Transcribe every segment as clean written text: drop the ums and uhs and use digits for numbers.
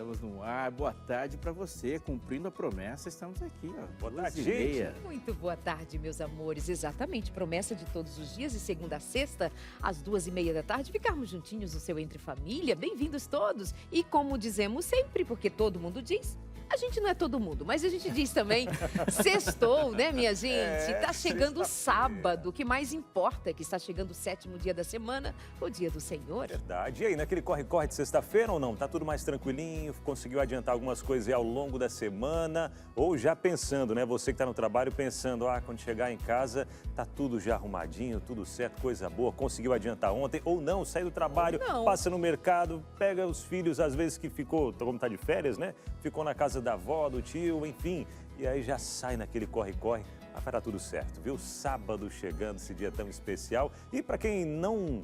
Estamos no ar. Boa tarde para você. Cumprindo a promessa, estamos aqui. Ó, boa tarde, gente. Muito boa tarde, meus amores. Exatamente, promessa de todos os dias, de segunda a sexta, às 2h30 da tarde, ficarmos juntinhos no seu Entre Família. Bem-vindos todos. E como dizemos sempre, porque todo mundo diz, a gente não é todo mundo, mas a gente diz também, sextou, né, minha gente? Tá chegando o sábado, o que mais importa é que está chegando o 7º dia da semana, o dia do Senhor. Verdade. E aí, naquele corre-corre de sexta-feira ou não? Tá tudo mais tranquilinho? Conseguiu adiantar algumas coisas aí ao longo da semana? Ou já pensando, né? Você que tá no trabalho pensando, quando chegar em casa, tá tudo já arrumadinho, tudo certo, coisa boa. Conseguiu adiantar ontem ou não? Sai do trabalho, passa no mercado, pega os filhos, às vezes que ficou, como tá de férias, né? Ficou na casa da avó, do tio, enfim. E aí já sai naquele corre-corre. Mas vai dar tudo certo, viu? Sábado chegando, esse dia tão especial. E para quem não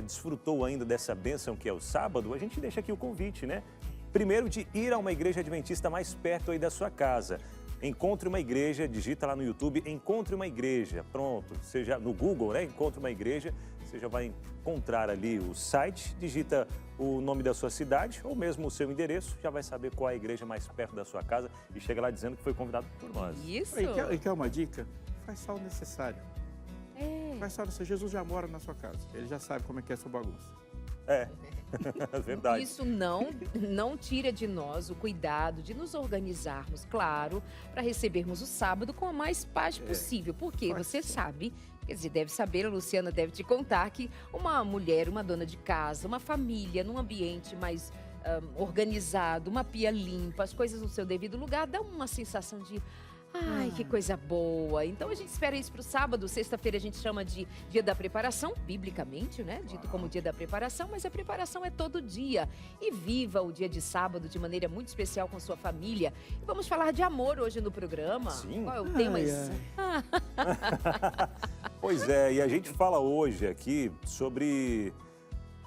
desfrutou ainda dessa bênção que é o sábado, a gente deixa aqui o convite, né? Primeiro, de ir a uma igreja adventista mais perto aí da sua casa. Encontre uma igreja, digita lá no YouTube, Encontre uma Igreja. Pronto, seja no Google, né? Encontre uma Igreja. Você já vai encontrar ali o site, digita o nome da sua cidade ou mesmo o seu endereço, já vai saber qual é a igreja mais perto da sua casa e chega lá dizendo que foi convidado por nós. Isso. E quer uma dica? Faz só o necessário. Faz só o necessário. Jesus já mora na sua casa. Ele já sabe como é que é a sua bagunça. É verdade. Isso não tira de nós o cuidado de nos organizarmos, claro, para recebermos o sábado com a mais paz possível. Porque você sabe, quer dizer, deve saber, a Luciana deve te contar que uma mulher, uma dona de casa, uma família, num ambiente mais organizado, uma pia limpa, as coisas no seu devido lugar, dá uma sensação de... Ai, que coisa boa. Então a gente espera isso para o sábado. Sexta-feira a gente chama de dia da preparação, biblicamente, né? Dito como dia da preparação, mas a preparação é todo dia. E viva o dia de sábado de maneira muito especial com sua família. E vamos falar de amor hoje no programa. Sim. Qual é o tema? Pois é, e a gente fala hoje aqui sobre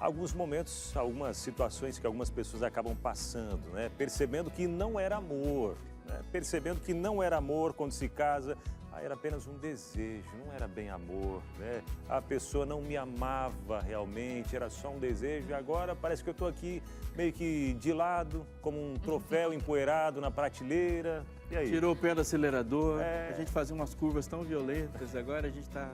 alguns momentos, algumas situações que algumas pessoas acabam passando, né? Percebendo que não era amor. Percebendo que não era amor quando se casa, era apenas um desejo, não era bem amor, né? A pessoa não me amava realmente, era só um desejo e agora parece que eu estou aqui meio que de lado, como um troféu empoeirado na prateleira. E aí? Tirou o pé do acelerador, a gente fazia umas curvas tão violentas, agora a gente está...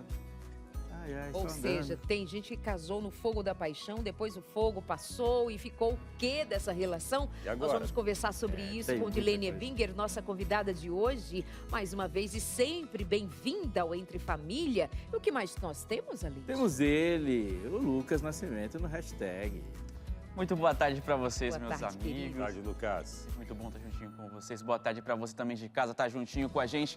Ou seja, tem gente que casou no fogo da paixão, depois o fogo passou e ficou o quê dessa relação? E agora? Nós vamos conversar sobre isso com Dilene Ebinger, nossa convidada de hoje. Mais uma vez e sempre bem-vinda ao Entre Família. E o que mais nós temos, ali? Temos ele, o Lucas Nascimento, no hashtag. Muito boa tarde para vocês, boa meus tarde, amigos. querido. Boa tarde, Lucas. Muito bom estar juntinho com vocês. Boa tarde para você também de casa, estar juntinho com a gente.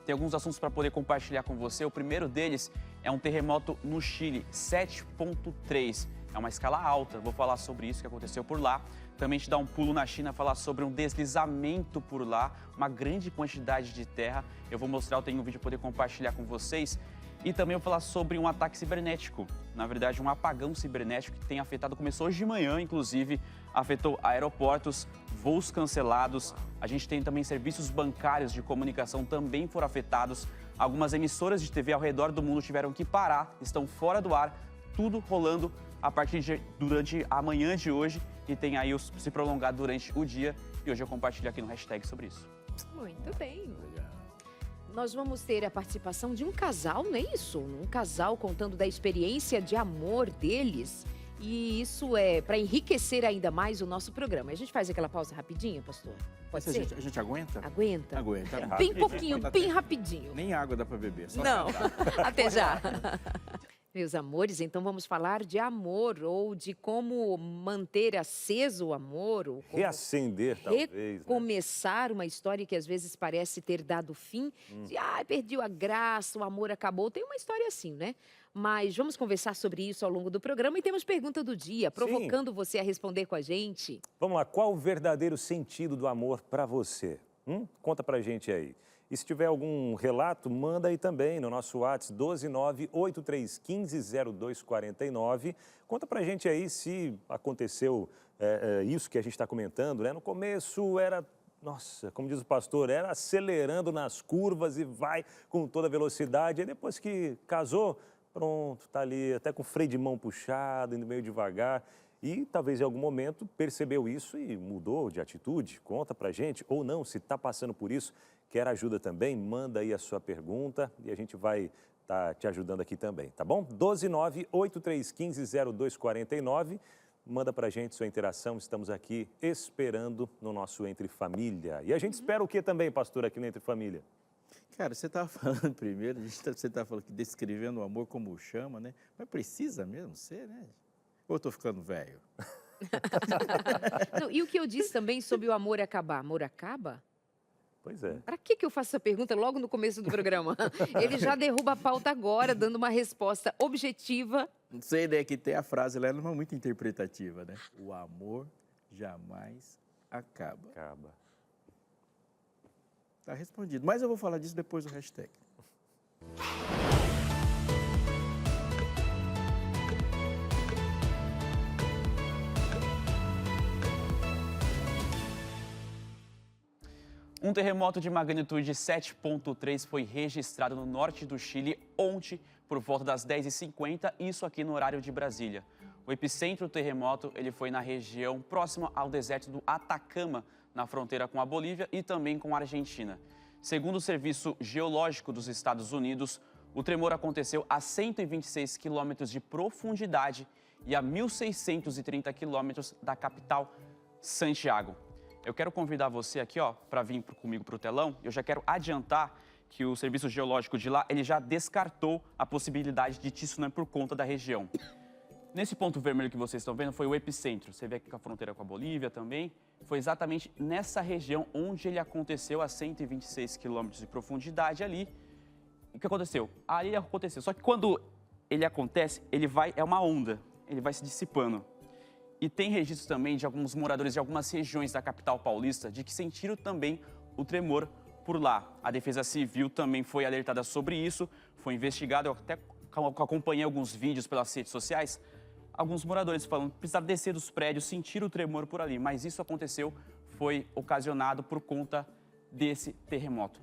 Tem alguns assuntos para poder compartilhar com você. O primeiro deles é um terremoto no Chile, 7,3. É uma escala alta, vou falar sobre isso que aconteceu por lá. Também te dar um pulo na China, falar sobre um deslizamento por lá, uma grande quantidade de terra. Eu vou mostrar, eu tenho um vídeo para poder compartilhar com vocês. E também eu vou falar sobre um ataque cibernético, na verdade um apagão cibernético que tem afetado, começou hoje de manhã, inclusive, afetou aeroportos, voos cancelados. A gente tem também serviços bancários de comunicação também foram afetados. Algumas emissoras de TV ao redor do mundo tiveram que parar, estão fora do ar, tudo rolando durante a manhã de hoje e tem aí se prolongar durante o dia. E hoje eu compartilho aqui no hashtag sobre isso. Muito bem. Nós vamos ter a participação de um casal, não é isso? Um casal contando da experiência de amor deles. E isso é para enriquecer ainda mais o nosso programa. A gente faz aquela pausa rapidinho, pastor? Pode ser? A gente aguenta? Aguenta? Aguenta. Bem pouquinho, bem rapidinho. Nem água dá para beber. Só Não, até já. Meus amores, então vamos falar de amor ou de como manter aceso o amor. Ou como reacender, talvez. Recomeçar uma história que às vezes parece ter dado fim. De, perdeu a graça, o amor acabou. Tem uma história assim, né? Mas vamos conversar sobre isso ao longo do programa e temos pergunta do dia, provocando você a responder com a gente. Vamos lá, qual o verdadeiro sentido do amor para você? Conta pra gente aí. E se tiver algum relato, manda aí também no nosso WhatsApp 12983150249. Conta pra gente aí se aconteceu isso que a gente está comentando, né? No começo era, nossa, como diz o pastor, era acelerando nas curvas e vai com toda velocidade. E depois que casou, Pronto, está ali, até com o freio de mão puxado, indo meio devagar. E talvez em algum momento percebeu isso e mudou de atitude. Conta pra gente, ou não, se está passando por isso, quer ajuda também, manda aí a sua pergunta e a gente vai estar te ajudando aqui também, tá bom? 129-8315-0249. Manda pra gente sua interação, estamos aqui esperando no nosso Entre Família. E a gente espera o que também, pastor, aqui no Entre Família? Cara, você estava falando primeiro, você estava falando que descrevendo o amor como chama, né? Mas precisa mesmo ser, né? Ou eu estou ficando velho? Não, e o que eu disse também sobre o amor acabar? Amor acaba? Pois é. Para que eu faço essa pergunta logo no começo do programa? Ele já derruba a pauta agora, dando uma resposta objetiva. Não sei, né? Que tem a frase lá, ela não é muito interpretativa, né? O amor jamais acaba. Acaba. Tá respondido. Mas eu vou falar disso depois do hashtag. Um terremoto de magnitude 7,3 foi registrado no norte do Chile ontem, por volta das 10h50, isso aqui no horário de Brasília. O epicentro do terremoto ele foi na região próxima ao deserto do Atacama, na fronteira com a Bolívia e também com a Argentina. Segundo o Serviço Geológico dos Estados Unidos, o tremor aconteceu a 126 quilômetros de profundidade e a 1.630 quilômetros da capital, Santiago. Eu quero convidar você aqui, para vir comigo para o telão. Eu já quero adiantar que o Serviço Geológico de lá, ele já descartou a possibilidade de tsunami por conta da região. Nesse ponto vermelho que vocês estão vendo, foi o epicentro. Você vê aqui com a fronteira com a Bolívia também. Foi exatamente nessa região onde ele aconteceu a 126 quilômetros de profundidade ali. E o que aconteceu? Ali aconteceu. Só que quando ele acontece, é uma onda. Ele vai se dissipando. E tem registros também de alguns moradores de algumas regiões da capital paulista de que sentiram também o tremor por lá. A Defesa Civil também foi alertada sobre isso, foi investigado. Eu até acompanhei alguns vídeos pelas redes sociais. Alguns moradores falando que precisaram descer dos prédios, sentir o tremor por ali. Mas isso aconteceu, foi ocasionado por conta desse terremoto.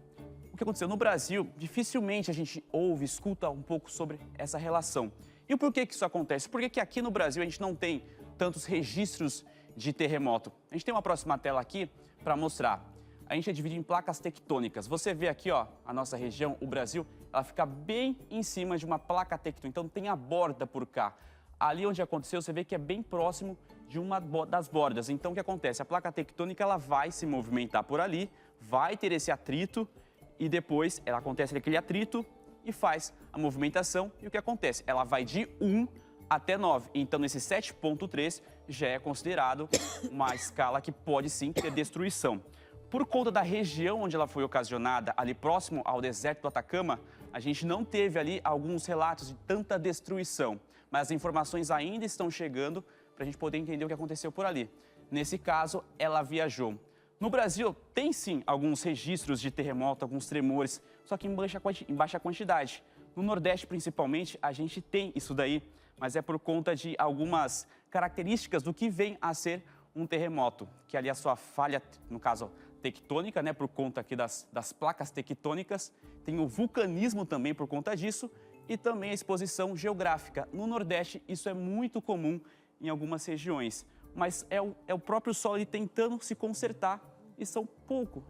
O que aconteceu? No Brasil, dificilmente a gente ouve, escuta um pouco sobre essa relação. E o porquê que isso acontece? Por que aqui no Brasil a gente não tem tantos registros de terremoto? A gente tem uma próxima tela aqui para mostrar. A gente é dividido em placas tectônicas. Você vê aqui, a nossa região, o Brasil, ela fica bem em cima de uma placa tectônica. Então tem a borda por cá. Ali onde aconteceu, você vê que é bem próximo de uma das bordas. Então o que acontece? A placa tectônica ela vai se movimentar por ali, vai ter esse atrito e depois ela acontece aquele atrito e faz a movimentação. E o que acontece? Ela vai de 1 até 9. Então, nesse 7,3 já é considerado uma escala que pode sim ter destruição. Por conta da região onde ela foi ocasionada, ali próximo ao deserto do Atacama, a gente não teve ali alguns relatos de tanta destruição. Mas as informações ainda estão chegando para a gente poder entender o que aconteceu por ali. Nesse caso, ela viajou. No Brasil, tem sim alguns registros de terremoto, alguns tremores, só que em baixa quantidade. No Nordeste, principalmente, a gente tem isso daí, mas é por conta de algumas características do que vem a ser um terremoto, que ali a sua falha, no caso tectônica, né, por conta aqui das placas tectônicas, tem o vulcanismo também por conta disso e também a exposição geográfica. No Nordeste isso é muito comum em algumas regiões, mas é o próprio solo tentando se consertar e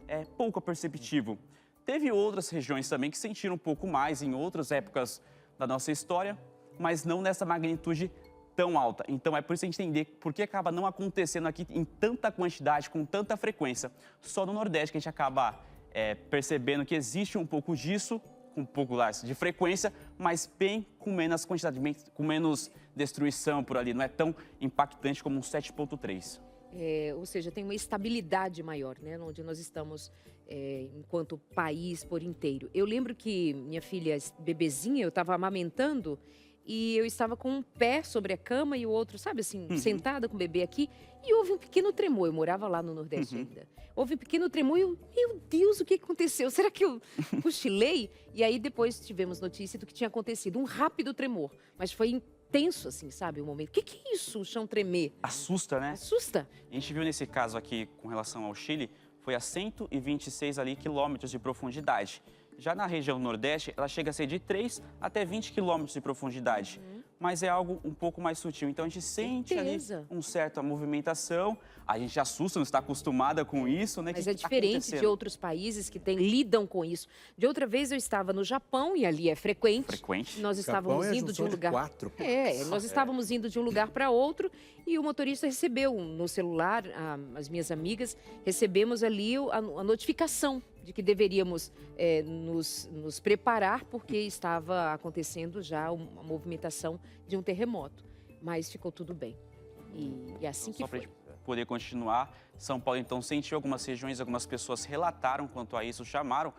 é pouco perceptível. Teve outras regiões também que sentiram um pouco mais em outras épocas da nossa história, mas não nessa magnitude tão alta. Então é por isso a gente entender por que acaba não acontecendo aqui em tanta quantidade, com tanta frequência. Só no Nordeste que a gente acaba percebendo que existe um pouco disso, um pouco de frequência, mas bem com menos quantidade, com menos destruição por ali. Não é tão impactante como um 7,3. Ou seja, tem uma estabilidade maior, né? Onde nós estamos enquanto país por inteiro. Eu lembro que minha filha, bebezinha, eu estava amamentando e eu estava com um pé sobre a cama e o outro, sabe assim, sentada com o bebê aqui, e houve um pequeno tremor. Eu morava lá no Nordeste ainda. Houve um pequeno tremor e eu, meu Deus, o que aconteceu? Será que eu cochilei? E aí depois tivemos notícia do que tinha acontecido, um rápido tremor, mas foi intenso, assim, sabe, o momento. O que é isso, o chão tremer? Assusta, né? Assusta. A gente viu nesse caso aqui, com relação ao Chile, foi a 126 quilômetros de profundidade. Já na região nordeste, ela chega a ser de 3 até 20 quilômetros de profundidade. Mas é algo um pouco mais sutil. Então, a gente sente ali um certa movimentação. A gente assusta, não está acostumada com isso, né? Mas é diferente de outros países que lidam com isso. De outra vez, eu estava no Japão, e ali é frequente. Nós estávamos indo de um lugar... nós estávamos indo de um lugar para outro, e o motorista recebeu no celular, as minhas amigas, recebemos ali a notificação de que deveríamos nos preparar, porque estava acontecendo já uma movimentação de um terremoto. Mas ficou tudo bem. E assim que foi. Poder continuar, São Paulo então sentiu algumas regiões, algumas pessoas relataram quanto a isso, chamaram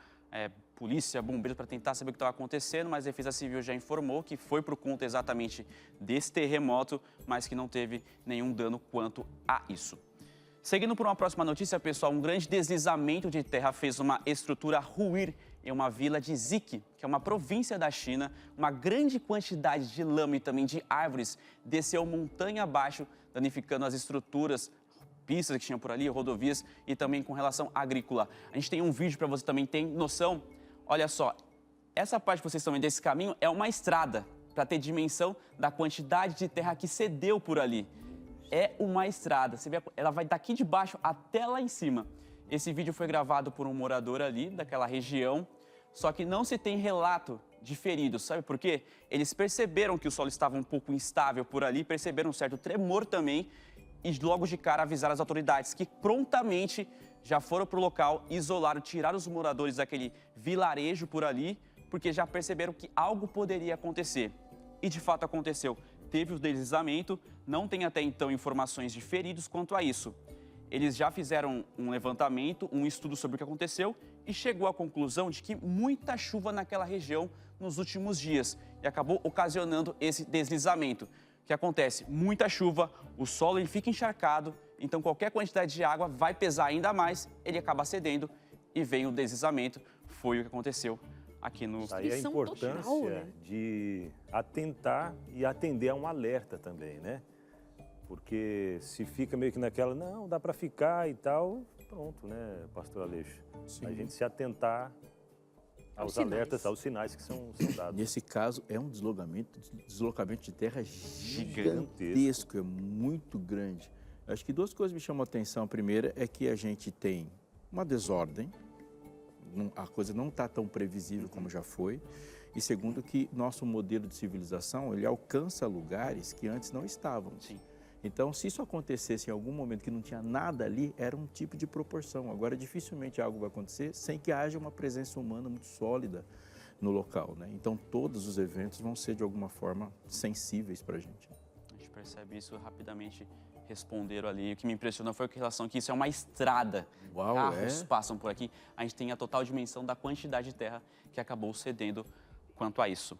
polícia, bombeiros para tentar saber o que estava acontecendo, mas a Defesa Civil já informou que foi por conta exatamente desse terremoto, mas que não teve nenhum dano quanto a isso. Seguindo por uma próxima notícia, pessoal, um grande deslizamento de terra fez uma estrutura ruir em uma vila de Zique, que é uma província da China. Uma grande quantidade de lama e também de árvores desceu montanha abaixo, danificando as estruturas, pistas que tinham por ali, rodovias e também com relação agrícola. A gente tem um vídeo para você também ter noção. Olha só, essa parte que vocês estão vendo desse caminho é uma estrada, para ter dimensão da quantidade de terra que cedeu por ali. É uma estrada, você vê, ela vai daqui de baixo até lá em cima. Esse vídeo foi gravado por um morador ali, daquela região, só que não se tem relato de feridos, sabe por quê? Eles perceberam que o solo estava um pouco instável por ali, perceberam um certo tremor também, e logo de cara avisaram as autoridades, que prontamente já foram para o local, isolaram, tiraram os moradores daquele vilarejo por ali, porque já perceberam que algo poderia acontecer. E de fato aconteceu. Teve o deslizamento, não tem até então informações de feridos quanto a isso. Eles já fizeram um levantamento, um estudo sobre o que aconteceu e chegou à conclusão de que muita chuva naquela região nos últimos dias e acabou ocasionando esse deslizamento. O que acontece? Muita chuva, o solo ele fica encharcado, então qualquer quantidade de água vai pesar ainda mais, ele acaba cedendo e vem o deslizamento. Foi o que aconteceu aqui no... Aí a importância de atentar e atender a um alerta também, né? Porque se fica meio que naquela, não, dá para ficar e tal, pronto, né, pastor Aleixo? Sim. A gente se atentar aos alertas, aos sinais que são dados. Nesse caso, é um deslocamento de terra gigantesco, é muito grande. Acho que duas coisas me chamam a atenção. A primeira é que a gente tem uma desordem, a coisa não está tão previsível como já foi. E segundo, que nosso modelo de civilização, ele alcança lugares que antes não estavam. Sim. Então, se isso acontecesse em algum momento que não tinha nada ali, era um tipo de proporção. Agora, dificilmente algo vai acontecer sem que haja uma presença humana muito sólida no local, né? Então, todos os eventos vão ser, de alguma forma, sensíveis para a gente. A gente percebe isso rapidamente, responderam ali. O que me impressionou foi com relação que isso é uma estrada. Uau, carros passam por aqui. A gente tem a total dimensão da quantidade de terra que acabou cedendo quanto a isso.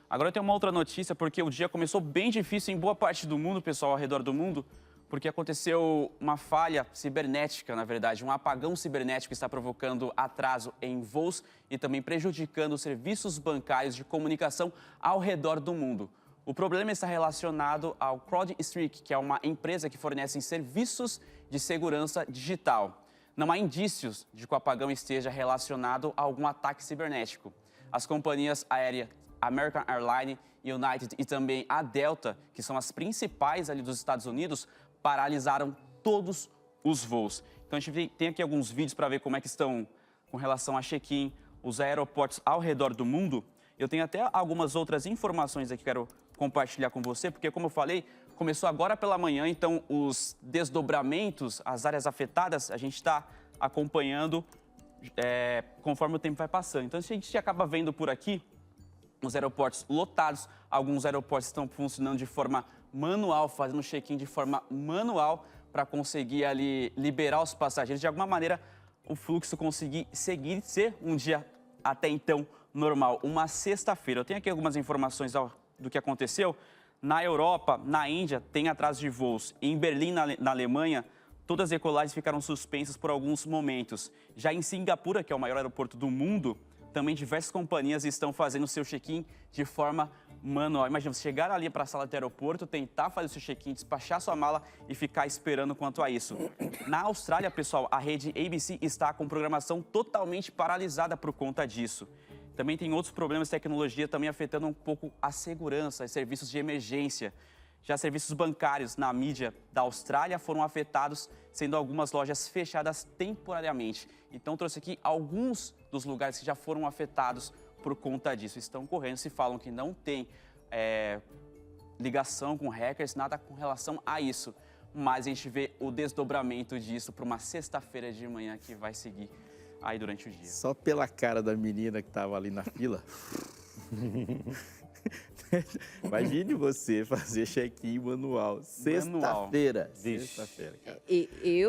Agora eu tenho uma outra notícia, porque o dia começou bem difícil em boa parte do mundo, pessoal, ao redor do mundo, porque aconteceu uma falha cibernética, na verdade, um apagão cibernético que está provocando atraso em voos e também prejudicando os serviços bancários de comunicação ao redor do mundo. O problema está relacionado ao CrowdStrike, que é uma empresa que fornece serviços de segurança digital. Não há indícios de que o apagão esteja relacionado a algum ataque cibernético. As companhias aéreas American Airlines, United e também a Delta, que são as principais ali dos Estados Unidos, paralisaram todos os voos. Então a gente tem aqui alguns vídeos para ver como é que estão com relação a check-in, os aeroportos ao redor do mundo. Eu tenho até algumas outras informações aqui que quero compartilhar com você, porque como eu falei, começou agora pela manhã, então os desdobramentos, as áreas afetadas, a gente está acompanhando conforme o tempo vai passando. Então a gente acaba vendo por aqui os aeroportos lotados, alguns aeroportos estão funcionando de forma manual, fazendo check-in de forma manual para conseguir ali liberar os passageiros. De alguma maneira, o fluxo conseguir seguir, ser um dia até então normal, uma sexta-feira. Eu tenho aqui algumas informações do que aconteceu. Na Europa, na Índia, tem atraso de voos. Em Berlim, na Alemanha, todas as decolagens ficaram suspensas por alguns momentos. Já em Singapura, que é o maior aeroporto do mundo, também diversas companhias estão fazendo seu check-in de forma manual. Imagina, você chegar ali para a sala do aeroporto, tentar fazer o seu check-in, despachar sua mala e ficar esperando quanto a isso. Na Austrália, pessoal, a rede ABC está com programação totalmente paralisada por conta disso. Também tem outros problemas de tecnologia também afetando um pouco a segurança e serviços de emergência. Já serviços bancários na mídia da Austrália foram afetados, sendo algumas lojas fechadas temporariamente. Então, trouxe aqui alguns dos lugares que já foram afetados por conta disso. Estão correndo, se falam que não tem ligação com hackers, nada com relação a isso. Mas a gente vê o desdobramento disso para uma sexta-feira de manhã que vai seguir aí durante o dia. Só pela cara da menina que estava ali na fila. Imagine você fazer check-in manual. Sexta-feira. Sexta-feira, cara.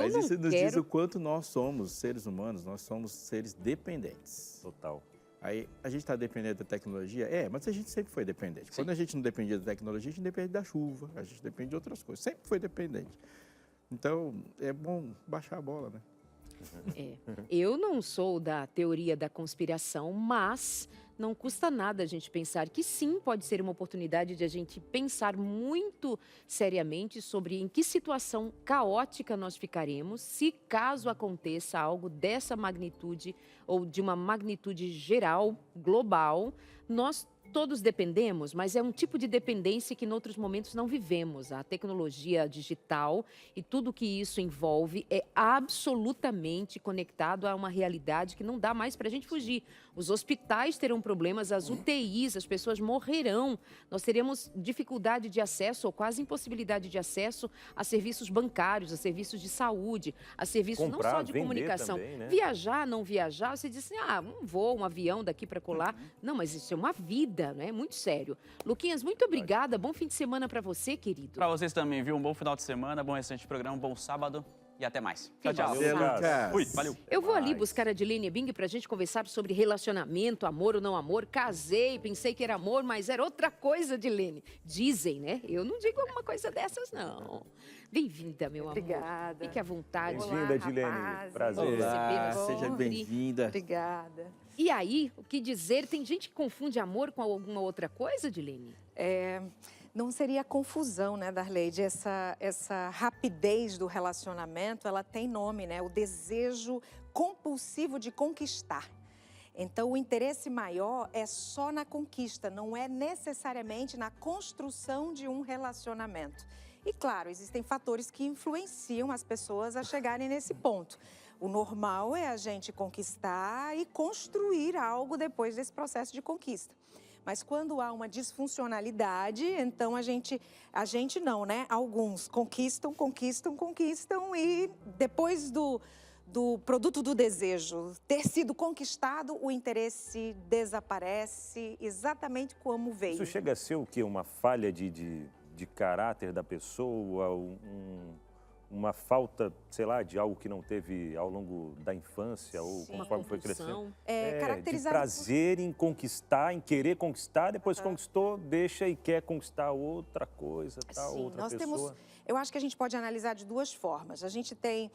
Mas isso nos diz o quanto nós somos seres humanos, nós somos seres dependentes. Total. Aí a gente está dependente da tecnologia? Mas a gente sempre foi dependente. Sim. Quando a gente não dependia da tecnologia, a gente depende da chuva, a gente depende de outras coisas. Sempre foi dependente. Então, é bom baixar a bola, né? Eu não sou da teoria da conspiração, mas não custa nada a gente pensar que sim, pode ser uma oportunidade de a gente pensar muito seriamente sobre em que situação caótica nós ficaremos se caso aconteça algo dessa magnitude ou de uma magnitude geral, global. Nós todos dependemos, mas é um tipo de dependência que em outros momentos não vivemos. A tecnologia digital e tudo que isso envolve é absolutamente conectado a uma realidade que não dá mais para a gente fugir. Os hospitais terão problemas, as UTIs, as pessoas morrerão. Nós teremos dificuldade de acesso ou quase impossibilidade de acesso a serviços bancários, a serviços de saúde, a serviços não só de comunicação. Também, né? Viajar, não viajar, você diz assim, um voo, um avião daqui para colar. Não, mas isso é uma vida, né? Muito sério. Luquinhas, muito obrigada. Bom fim de semana para você, querido. Para vocês também, viu? Um bom final de semana, bom restante de programa, bom sábado e até mais. Tchau, tchau. Valeu, Lucas. Fui, valeu. Eu vou ali buscar a Dilene Bing pra gente conversar sobre relacionamento, amor ou não amor. Casei, pensei que era amor, mas era outra coisa, Dilene. Dizem, né? Eu não digo alguma coisa dessas, não. Bem-vinda, meu amor. Obrigada. Fique à vontade. Bem-vinda, Dilene. rapazes. Prazer. Olá, Receber seja sempre. bem-vinda. Obrigada. E aí, o que dizer? Tem gente que confunde amor com alguma outra coisa, Dilene? Não seria confusão, né, Darleide? Essa rapidez do relacionamento, ela tem nome, né? O desejo compulsivo de conquistar. Então, o interesse maior é só na conquista, não é necessariamente na construção de um relacionamento. E, claro, existem fatores que influenciam as pessoas a chegarem nesse ponto. O normal é a gente conquistar e construir algo depois desse processo de conquista. Mas quando há uma disfuncionalidade, então a gente não, né? Alguns conquistam e depois do produto do desejo ter sido conquistado, o interesse desaparece exatamente como veio. Isso chega a ser o quê? Uma falha de caráter da pessoa, uma falta, sei lá, de algo que não teve ao longo da infância ou conforme foi crescendo. Caracterizado de prazer em conquistar, em querer conquistar, depois conquistou, deixa e quer conquistar outra coisa, outra nós pessoa. Eu acho que a gente pode analisar de duas formas. A gente tem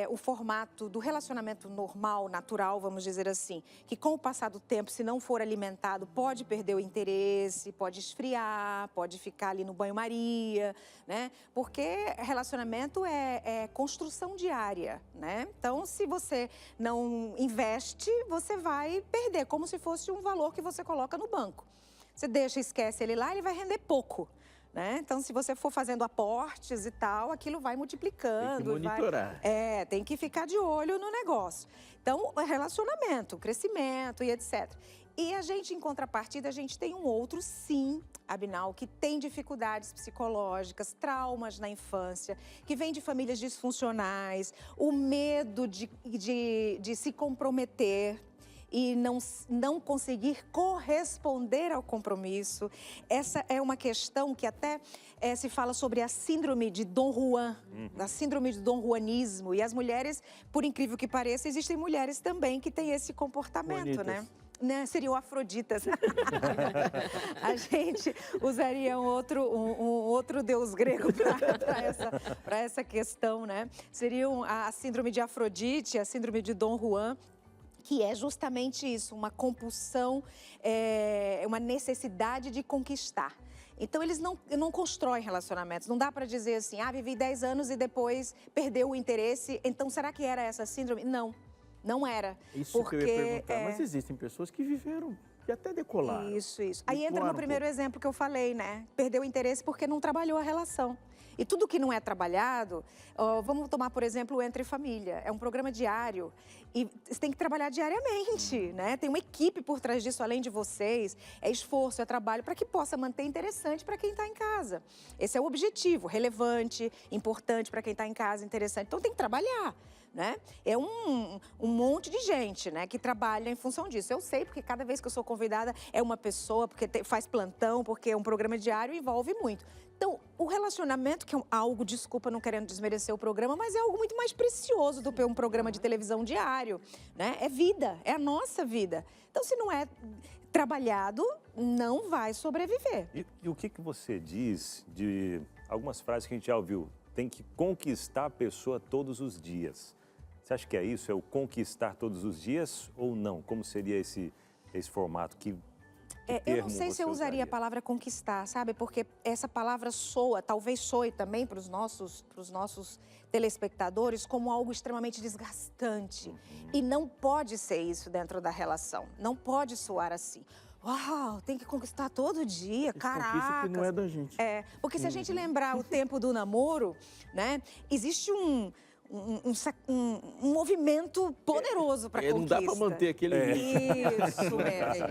o formato do relacionamento normal, natural, vamos dizer assim, que com o passar do tempo, se não for alimentado, pode perder o interesse, pode esfriar, pode ficar ali no banho-maria, né? Porque relacionamento é construção diária, né? Então, se você não investe, você vai perder, como se fosse um valor que você coloca no banco. Você deixa, esquece ele lá, ele vai render pouco. Né? Então, se você for fazendo aportes e tal, aquilo vai multiplicando. Tem que monitorar. Tem que ficar de olho no negócio. Então, relacionamento, crescimento e etc. E a gente, em contrapartida, a gente tem um outro, sim, Abinal, que tem dificuldades psicológicas, traumas na infância, que vem de famílias disfuncionais, o medo de se comprometer e não conseguir corresponder ao compromisso. Essa é uma questão que até se fala sobre a síndrome de Dom Juan, a síndrome do Dom Juanismo. E as mulheres, por incrível que pareça, existem mulheres também que têm esse comportamento, né? Seriam afroditas. A gente usaria um outro deus grego para essa questão, né? Seriam a síndrome de Afrodite, a síndrome de Dom Juan, que é justamente isso, uma compulsão, uma necessidade de conquistar. Então, eles não constroem relacionamentos. Não dá para dizer assim, vivi 10 anos e depois perdeu o interesse. Então, será que era essa síndrome? Não era. Isso porque, que eu ia perguntar, mas existem pessoas que viveram, que até decolaram. Isso. E Aí entra voaram no primeiro exemplo que eu falei, né? Perdeu o interesse porque não trabalhou a relação. E tudo que não é trabalhado, vamos tomar, por exemplo, o Entre Família. É um programa diário e você tem que trabalhar diariamente, né? Tem uma equipe por trás disso, além de vocês. É esforço, é trabalho para que possa manter interessante para quem está em casa. Esse é o objetivo, relevante, importante para quem está em casa, interessante. Então tem que trabalhar. Né? É um monte de gente, né, que trabalha em função disso. Eu sei, porque cada vez que eu sou convidada é uma pessoa, porque faz plantão, porque é um programa diário e envolve muito. Então, o relacionamento, que é algo, desculpa, não querendo desmerecer o programa, mas é algo muito mais precioso do que um programa de televisão diário, né? É vida, é a nossa vida. Então, se não é trabalhado, não vai sobreviver. E o que você diz de algumas frases que a gente já ouviu? Tem que conquistar a pessoa todos os dias. Você acha que é isso? É o conquistar todos os dias ou não? Como seria esse formato? Eu não sei se eu usaria a palavra conquistar, sabe? Porque essa palavra soa, talvez soe também para os nossos telespectadores como algo extremamente desgastante. E não pode ser isso dentro da relação. Não pode soar assim. Uau, tem que conquistar todo dia, caraca. Isso que não é da gente. Porque se a gente lembrar o tempo do namoro, né? Existe um movimento poderoso para conquista. Não dá para manter aquele... Isso,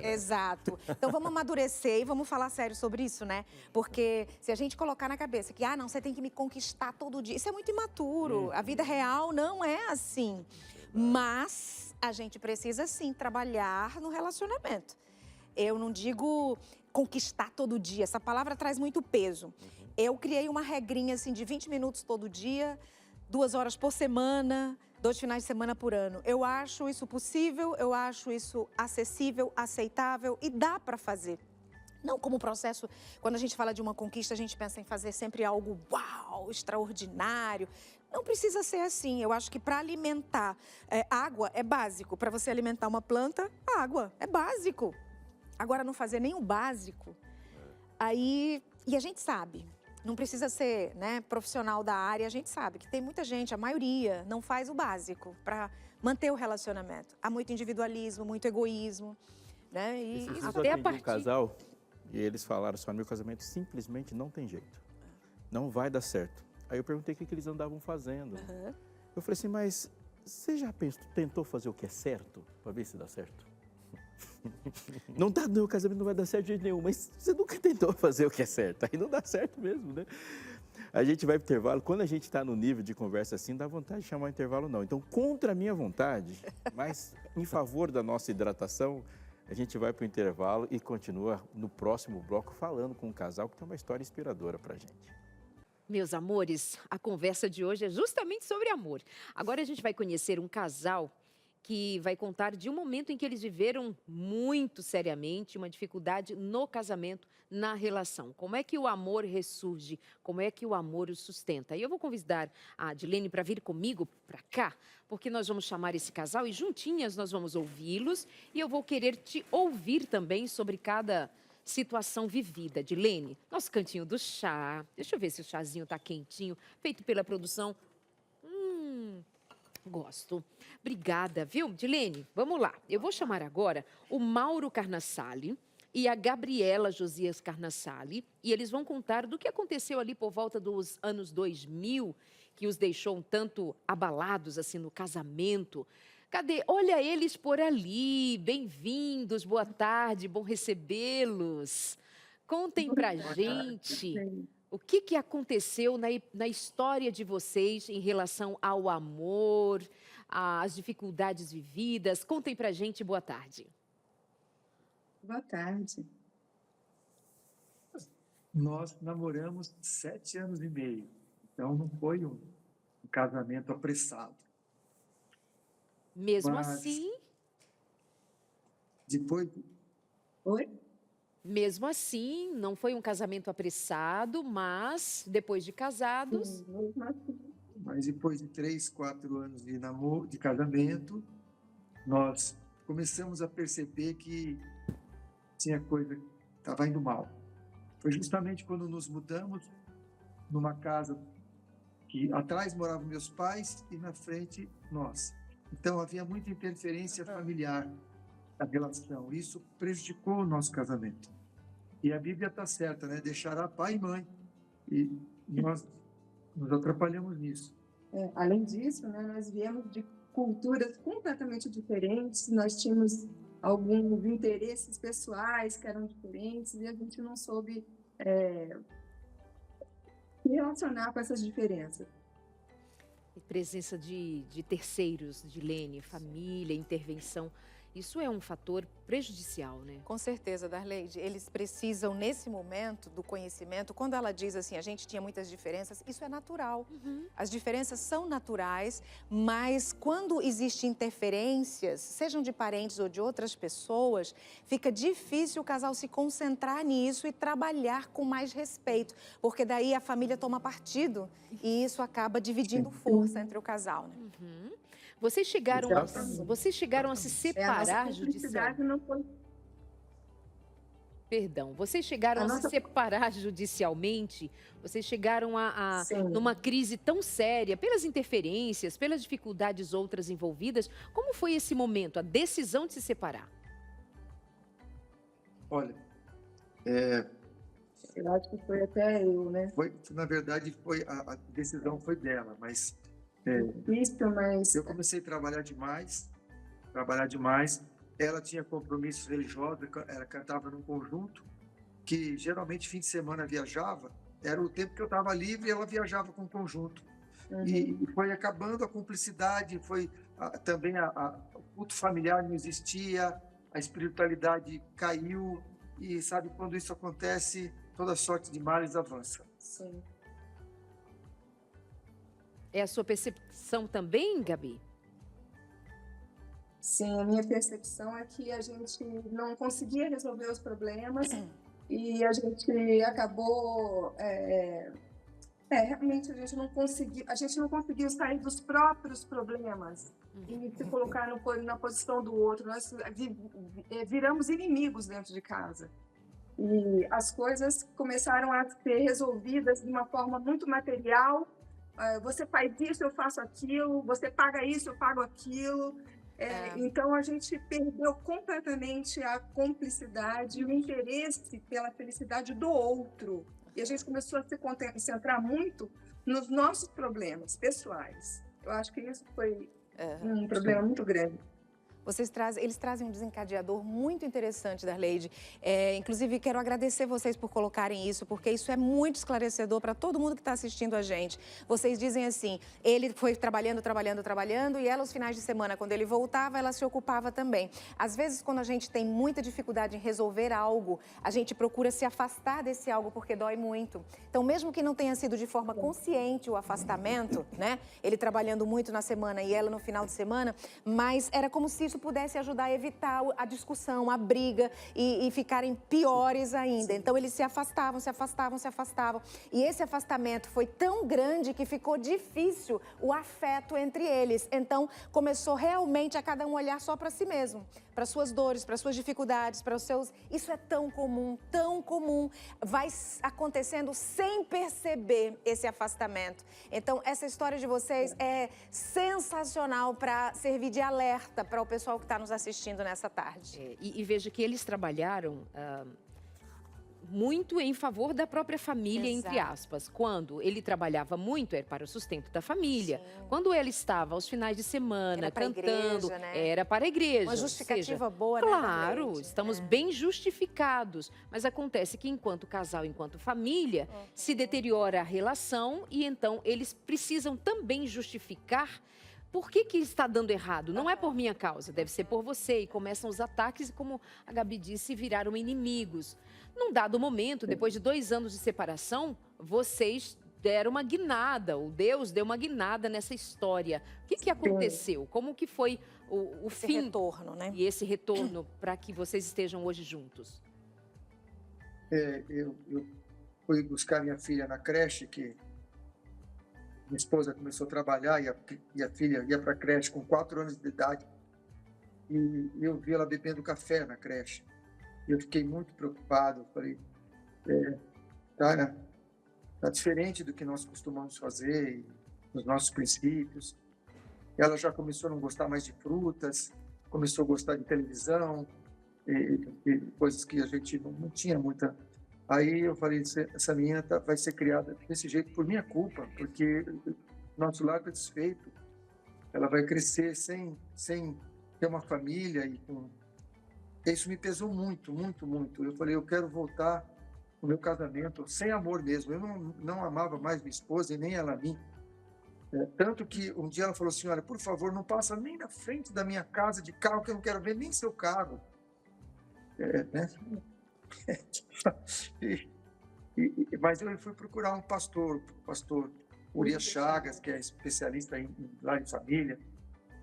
exato. Então vamos amadurecer e vamos falar sério sobre isso, né? Porque se a gente colocar na cabeça que, não, você tem que me conquistar todo dia, isso é muito imaturo. A vida real não é assim. Mas a gente precisa, sim, trabalhar no relacionamento. Eu não digo conquistar todo dia, essa palavra traz muito peso. Eu criei uma regrinha, assim, de 20 minutos todo dia, 2 horas por semana, 2 finais de semana por ano. Eu acho isso possível, eu acho isso acessível, aceitável e dá para fazer. Não como processo, quando a gente fala de uma conquista, a gente pensa em fazer sempre algo uau, extraordinário. Não precisa ser assim. Eu acho que para alimentar, água é básico. Para você alimentar uma planta, água é básico. Agora, não fazer nem o básico, aí... E a gente sabe, não precisa ser, né, profissional da área, a gente sabe que tem muita gente, a maioria, não faz o básico para manter o relacionamento. Há muito individualismo, muito egoísmo, né? E até a partir... um casal e eles falaram assim, meu casamento simplesmente não tem jeito, não vai dar certo. Aí eu perguntei o que eles andavam fazendo. Eu falei assim, mas você já tentou fazer o que é certo para ver se dá certo? Não tá, o casamento não vai dar certo de jeito nenhum, mas você nunca tentou fazer o que é certo, aí não dá certo mesmo, né? A gente vai para o intervalo, quando a gente está no nível de conversa assim, dá vontade de chamar o intervalo não. Então, contra a minha vontade, mas em favor da nossa hidratação, a gente vai para o intervalo e continua no próximo bloco falando com um casal que tem uma história inspiradora para a gente. Meus amores, a conversa de hoje é justamente sobre amor. Agora a gente vai conhecer um casal que vai contar de um momento em que eles viveram muito seriamente uma dificuldade no casamento, na relação. Como é que o amor ressurge? Como é que o amor o sustenta? E eu vou convidar a Adilene para vir comigo para cá, porque nós vamos chamar esse casal e juntinhas nós vamos ouvi-los e eu vou querer te ouvir também sobre cada situação vivida. Adilene, nosso cantinho do chá. Deixa eu ver se o chazinho está quentinho, feito pela produção. Gosto. Obrigada, viu, Dilene? Vamos lá. Eu vou chamar agora o Mauro Carnassali e a Gabriela Josias Carnassali e eles vão contar do que aconteceu ali por volta dos anos 2000, que os deixou um tanto abalados assim no casamento. Cadê? Olha eles por ali. Bem-vindos, boa tarde, bom recebê-los. Contem pra gente o que aconteceu na história de vocês em relação ao amor, às dificuldades vividas. Contem pra gente, boa tarde. Boa tarde. Nós namoramos 7 anos e meio, então não foi um casamento apressado. Mesmo Mas, assim... Depois... Oi? Mesmo assim, não foi um casamento apressado, mas depois de casados... Mas depois de 3, 4 anos de namoro, de casamento, nós começamos a perceber que tinha coisa que estava indo mal. Foi justamente quando nos mudamos numa casa que atrás moravam meus pais e na frente nós. Então havia muita interferência familiar. a relação. Isso prejudicou o nosso casamento. E a Bíblia está certa, né? Deixará pai e mãe. E nós nos atrapalhamos nisso. Além disso, né, nós viemos de culturas completamente diferentes, nós tínhamos alguns interesses pessoais que eram diferentes e a gente não soube se relacionar com essas diferenças. E presença de terceiros, de Lene, família, intervenção, isso é um fator prejudicial, né? Com certeza, Darleide. Eles precisam, nesse momento do conhecimento, quando ela diz assim, a gente tinha muitas diferenças, isso é natural. As diferenças são naturais, mas quando existem interferências, sejam de parentes ou de outras pessoas, fica difícil o casal se concentrar nisso e trabalhar com mais respeito, porque daí a família toma partido e isso acaba dividindo força entre o casal, né? Vocês chegaram a se separar judicialmente? Não foi... Perdão, vocês chegaram a se separar judicialmente? Vocês chegaram numa crise tão séria, pelas interferências, pelas dificuldades outras envolvidas? Como foi esse momento, a decisão de se separar? Olha, eu acho que foi até eu, né? Na verdade, a decisão foi dela, mas... mas... Eu comecei a trabalhar demais. Ela tinha compromissos religiosos, ela cantava num conjunto, que geralmente fim de semana viajava, era o tempo que eu estava livre e ela viajava com o conjunto. E foi acabando a cumplicidade, também o culto familiar não existia, a espiritualidade caiu, e sabe, quando isso acontece, toda sorte de males avança. Sim. É a sua percepção também, Gabi? Sim, a minha percepção é que a gente não conseguia resolver os problemas e a gente acabou... realmente a gente não conseguiu sair dos próprios problemas e se colocar na posição do outro. Nós viramos inimigos dentro de casa. E as coisas começaram a ser resolvidas de uma forma muito material. Você faz isso, eu faço aquilo, você paga isso, eu pago aquilo. Então, a gente perdeu completamente a cumplicidade e o interesse pela felicidade do outro. E a gente começou a se concentrar muito nos nossos problemas pessoais. Eu acho que isso foi um problema muito grande. Eles trazem um desencadeador muito interessante, Darleide. Inclusive, quero agradecer vocês por colocarem isso, porque isso é muito esclarecedor para todo mundo que está assistindo a gente. Vocês dizem assim, ele foi trabalhando, e ela, aos finais de semana, quando ele voltava, ela se ocupava também. Às vezes, quando a gente tem muita dificuldade em resolver algo, a gente procura se afastar desse algo, porque dói muito. Então, mesmo que não tenha sido de forma consciente o afastamento, né? Ele trabalhando muito na semana e ela no final de semana, mas era como se isso pudesse ajudar a evitar a discussão, a briga e ficarem piores ainda. Então, eles se afastavam. E esse afastamento foi tão grande que ficou difícil o afeto entre eles. Então, começou realmente a cada um olhar só para si mesmo, para suas dores, para suas dificuldades, para os seus... Isso é tão comum. Vai acontecendo sem perceber esse afastamento. Então, essa história de vocês é sensacional para servir de alerta para o pessoal que está nos assistindo nessa tarde. E veja que eles trabalharam muito em favor da própria família, Exato. entre aspas. Quando ele trabalhava muito, era para o sustento da família. Sim. Quando ela estava aos finais de semana cantando, igreja, né? Era para a igreja. Uma justificativa boa, claro, né? Estamos bem justificados. Mas acontece que enquanto casal, enquanto família, se deteriora a relação e então eles precisam também justificar por que está dando errado. Não é por minha causa, deve ser por você. E começam os ataques e, como a Gabi disse, viraram inimigos. Num dado momento, depois de 2 anos de separação, vocês deram uma guinada, o Deus deu uma guinada nessa história. O que aconteceu? Como que foi o fim? Esse retorno, né? E esse retorno para que vocês estejam hoje juntos? Eu fui buscar minha filha na creche, que minha esposa começou a trabalhar e a filha ia para a creche com 4 anos de idade. E eu vi ela bebendo café na creche. Eu fiquei muito preocupado. Falei, tá diferente do que nós costumamos fazer, dos nossos princípios. Ela já começou a não gostar mais de frutas. começou a gostar de televisão, e coisas que a gente não tinha muita. Aí eu falei, essa menina vai ser criada desse jeito por minha culpa, porque nosso lar está desfeito. Ela vai crescer sem ter uma família. Isso me pesou muito, muito, muito. Eu falei, eu quero voltar no meu casamento sem amor mesmo. Eu não amava mais minha esposa e nem ela a mim. Tanto que um dia ela falou assim, olha, por favor, não passa nem na frente da minha casa de carro, que eu não quero ver nem seu carro. Né? Mas eu fui procurar um pastor, o pastor Urias Chagas, que é especialista em lar de família,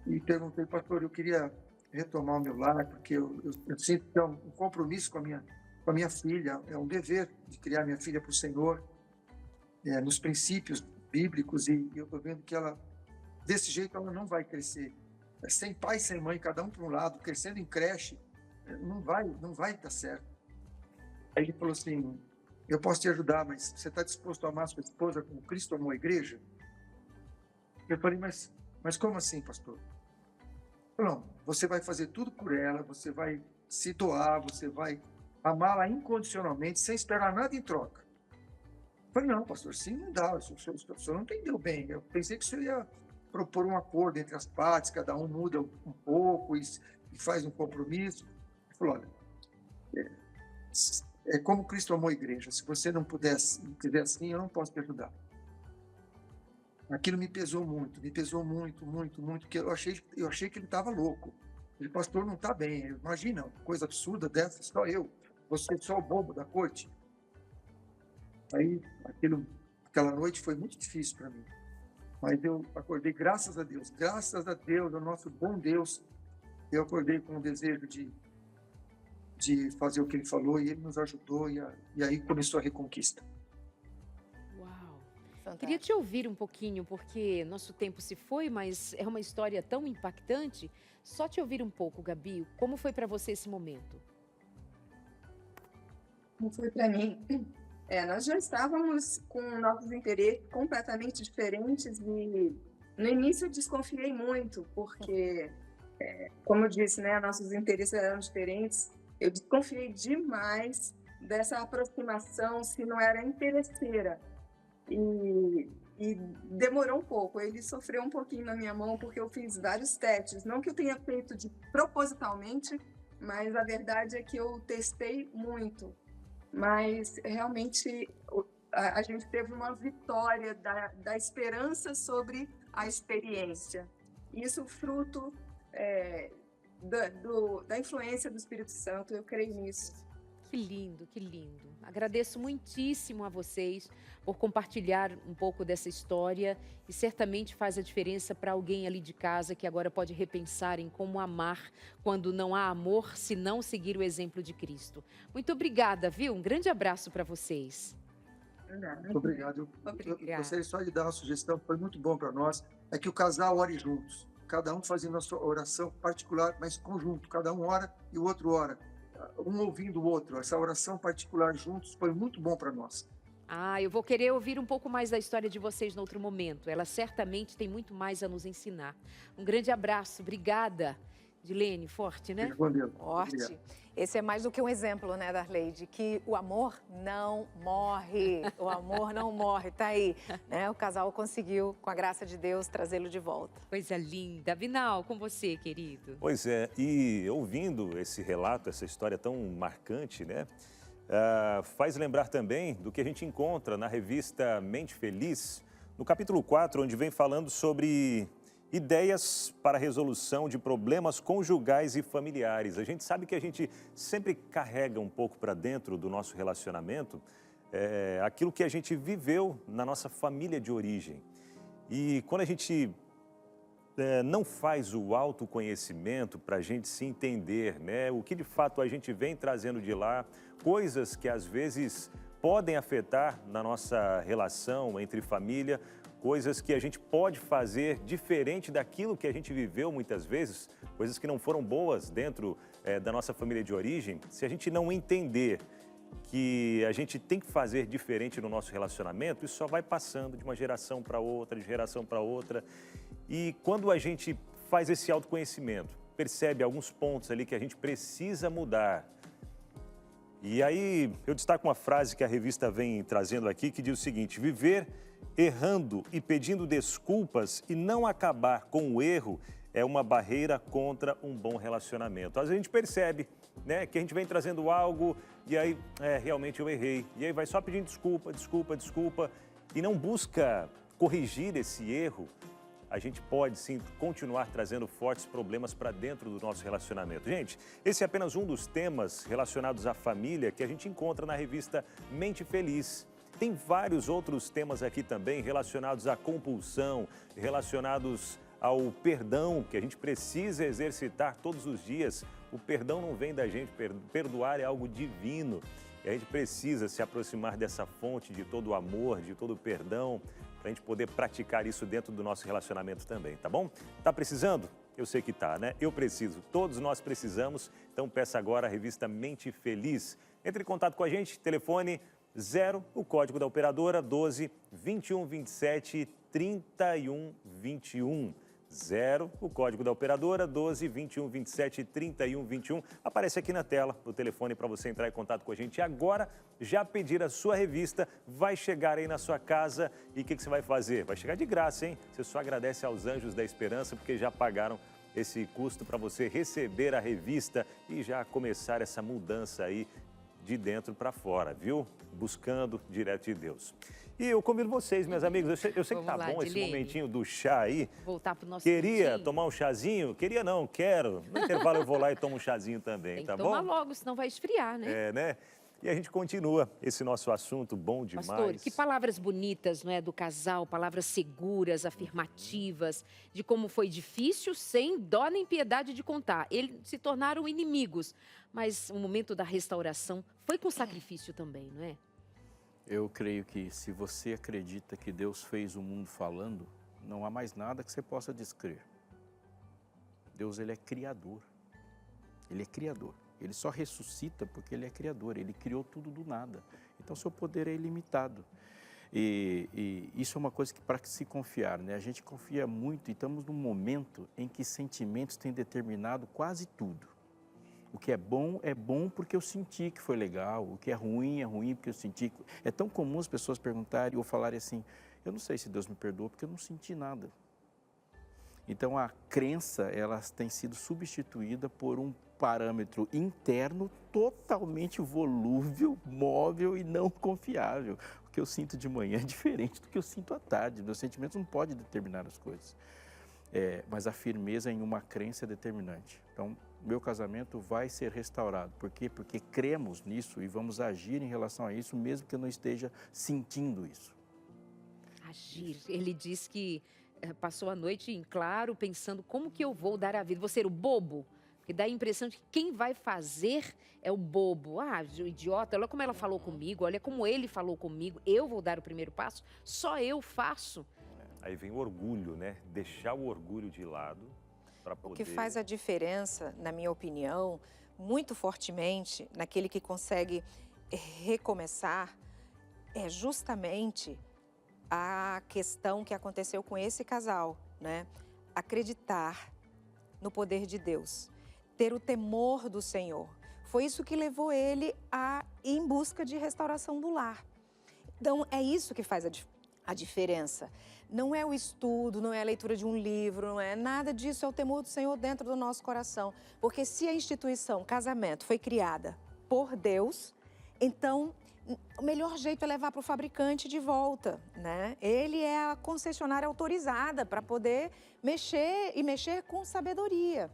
e perguntei, pastor, eu queria retomar o meu lar, porque eu sinto que é um compromisso com a minha filha, é um dever de criar minha filha para o Senhor, nos princípios bíblicos, e eu estou vendo que ela, desse jeito, ela não vai crescer. Sem pai, sem mãe, cada um para um lado, crescendo em creche, não vai dar certo. Aí ele falou assim, eu posso te ajudar, mas você está disposto a amar sua esposa como Cristo amou a igreja? Eu falei, mas como assim, pastor? Não, você vai fazer tudo por ela, você vai se doar, você vai amá-la incondicionalmente, sem esperar nada em troca. Eu falei, não, pastor, sim, não dá, o senhor não entendeu bem. Eu pensei que o senhor ia propor um acordo entre as partes, cada um muda um pouco e faz um compromisso. Ele falou, olha, é como Cristo amou a igreja, se você não puder estiver assim, eu não posso te ajudar. Aquilo me pesou muito, muito, porque eu achei que ele estava louco. Ele, pastor, não está bem. Imagina, coisa absurda dessa, só eu, você só o bobo da corte. Aí, aquela noite foi muito difícil para mim. Mas eu acordei, graças a Deus, ao nosso bom Deus, eu acordei com o desejo de fazer o que ele falou, e ele nos ajudou, e aí começou a reconquista. Fantástico. Queria te ouvir um pouquinho, porque nosso tempo se foi, mas é uma história tão impactante. Só te ouvir um pouco, Gabi, como foi para você esse momento? Como foi para mim? Nós já estávamos com nossos interesses completamente diferentes e no início eu desconfiei muito, porque, como eu disse, né, nossos interesses eram diferentes. Eu desconfiei demais dessa aproximação, se não era interesseira. E demorou um pouco, ele sofreu um pouquinho na minha mão, porque eu fiz vários testes. Não que eu tenha feito propositalmente, mas a verdade é que eu testei muito. Mas realmente a gente teve uma vitória da esperança sobre a experiência. Isso fruto da influência do Espírito Santo, eu creio nisso. Que lindo, que lindo. Agradeço muitíssimo a vocês por compartilhar um pouco dessa história e certamente faz a diferença para alguém ali de casa que agora pode repensar em como amar quando não há amor, se não seguir o exemplo de Cristo. Muito obrigada, viu? Um grande abraço para vocês. Muito obrigado. Eu gostaria só de dar uma sugestão, foi muito bom para nós, é que o casal ore juntos. Cada um fazendo a sua oração particular, mas conjunto. Cada um ora e o outro ora. Um ouvindo o outro. Essa oração particular juntos foi muito bom para nós. Eu vou querer ouvir um pouco mais da história de vocês no outro momento. Ela certamente tem muito mais a nos ensinar. Um grande abraço. Obrigada. Dilene, forte, né? Forte. Esse é mais do que um exemplo, né, Darley, de que o amor não morre. O amor não morre, tá aí. Né? O casal conseguiu, com a graça de Deus, trazê-lo de volta. Coisa linda. Vinal, com você, querido. Pois é, e ouvindo esse relato, essa história tão marcante, né? Faz lembrar também do que a gente encontra na revista Mente Feliz, no capítulo 4, onde vem falando sobre ideias para a resolução de problemas conjugais e familiares. A gente sabe que a gente sempre carrega um pouco para dentro do nosso relacionamento aquilo que a gente viveu na nossa família de origem. E quando a gente não faz o autoconhecimento para a gente se entender, né? O que de fato a gente vem trazendo de lá, coisas que às vezes podem afetar na nossa relação entre família, coisas que a gente pode fazer diferente daquilo que a gente viveu muitas vezes, coisas que não foram boas dentro da nossa família de origem. Se a gente não entender que a gente tem que fazer diferente no nosso relacionamento, isso só vai passando de uma geração para outra, de geração para outra. E quando a gente faz esse autoconhecimento, percebe alguns pontos ali que a gente precisa mudar. E aí eu destaco uma frase que a revista vem trazendo aqui, que diz o seguinte: viver errando e pedindo desculpas e não acabar com o erro é uma barreira contra um bom relacionamento. Às vezes a gente percebe, né, que a gente vem trazendo algo e aí, realmente eu errei. E aí vai só pedindo desculpa, desculpa, desculpa e não busca corrigir esse erro. A gente pode sim continuar trazendo fortes problemas para dentro do nosso relacionamento. Gente, esse é apenas um dos temas relacionados à família que a gente encontra na revista Mente Feliz. Tem vários outros temas aqui também relacionados à compulsão, relacionados ao perdão, que a gente precisa exercitar todos os dias. O perdão não vem da gente, perdoar é algo divino. E a gente precisa se aproximar dessa fonte de todo o amor, de todo o perdão, para a gente poder praticar isso dentro do nosso relacionamento também, tá bom? Tá precisando? Eu sei que tá, né? Eu preciso, todos nós precisamos. Então peça agora a revista Mente Feliz. Entre em contato com a gente, telefone 0, o código da operadora 12 21 27 31 21. 0, o código da operadora 12 21 27 31 21. Aparece aqui na tela o telefone para você entrar em contato com a gente. E agora, já pedir a sua revista, vai chegar aí na sua casa e o que você vai fazer? Vai chegar de graça, hein? Você só agradece aos Anjos da Esperança porque já pagaram esse custo para você receber a revista e já começar essa mudança aí de dentro para fora, viu? Buscando direto de Deus. E eu convido vocês, meus amigos, eu sei que tá bom esse momentinho do chá aí. Voltar pro nosso Queria cantinho. tomar um chazinho? Queria não, quero. No intervalo eu vou lá e tomo um chazinho também, tá bom? Toma logo, senão vai esfriar, né? É, né? E a gente continua esse nosso assunto bom demais. Pastor, que palavras bonitas, não é, do casal, palavras seguras, afirmativas, de como foi difícil, sem dó nem piedade de contar. Eles se tornaram inimigos, mas o momento da restauração foi com sacrifício também, não é? Eu creio que se você acredita que Deus fez o mundo falando, não há mais nada que você possa descrer. Deus, ele é criador. Ele é criador. Ele só ressuscita porque ele é criador. Ele criou tudo do nada. Então, seu poder é ilimitado. E isso é uma coisa que para se confiar, né? A gente confia muito e estamos num momento em que sentimentos têm determinado quase tudo. O que é bom porque eu senti que foi legal. O que é ruim porque eu senti. É tão comum as pessoas perguntarem ou falarem assim: eu não sei se Deus me perdoou porque eu não senti nada. Então a crença, ela tem sido substituída por um parâmetro interno totalmente volúvel, móvel e não confiável. O que eu sinto de manhã é diferente do que eu sinto à tarde. Meus sentimentos não podem determinar as coisas. Mas a firmeza em uma crença é determinante. Então, meu casamento vai ser restaurado. Por quê? Porque cremos nisso e vamos agir em relação a isso, mesmo que eu não esteja sentindo isso. Agir. Ele diz que passou a noite em claro, pensando como que eu vou dar a vida. Vou ser o bobo? Porque dá a impressão de que quem vai fazer é o bobo. Ah, o idiota, olha como ela falou comigo, olha como ele falou comigo. Eu vou dar o primeiro passo, só eu faço. Aí vem o orgulho, né? Deixar o orgulho de lado para poder... O que faz a diferença, na minha opinião, muito fortemente, naquele que consegue recomeçar, é justamente a questão que aconteceu com esse casal, né? Acreditar no poder de Deus, ter o temor do Senhor. Foi isso que levou ele a ir em busca de restauração do lar. Então, é isso que faz a diferença. Não é o estudo, não é a leitura de um livro, não é nada disso, é o temor do Senhor dentro do nosso coração. Porque se a instituição casamento foi criada por Deus, então o melhor jeito é levar para o fabricante de volta, né? Ele é a concessionária autorizada para poder mexer com sabedoria.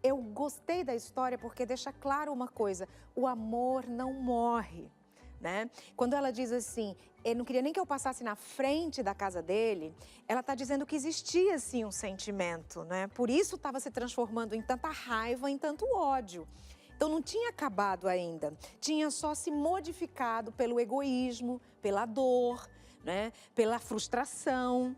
Eu gostei da história porque deixa claro uma coisa: o amor não morre, né? Quando ela diz assim, ele não queria nem que eu passasse na frente da casa dele, ela está dizendo que existia sim um sentimento, né? Por isso estava se transformando em tanta raiva, em tanto ódio. Então não tinha acabado ainda, tinha só se modificado pelo egoísmo, pela dor, né? Pela frustração.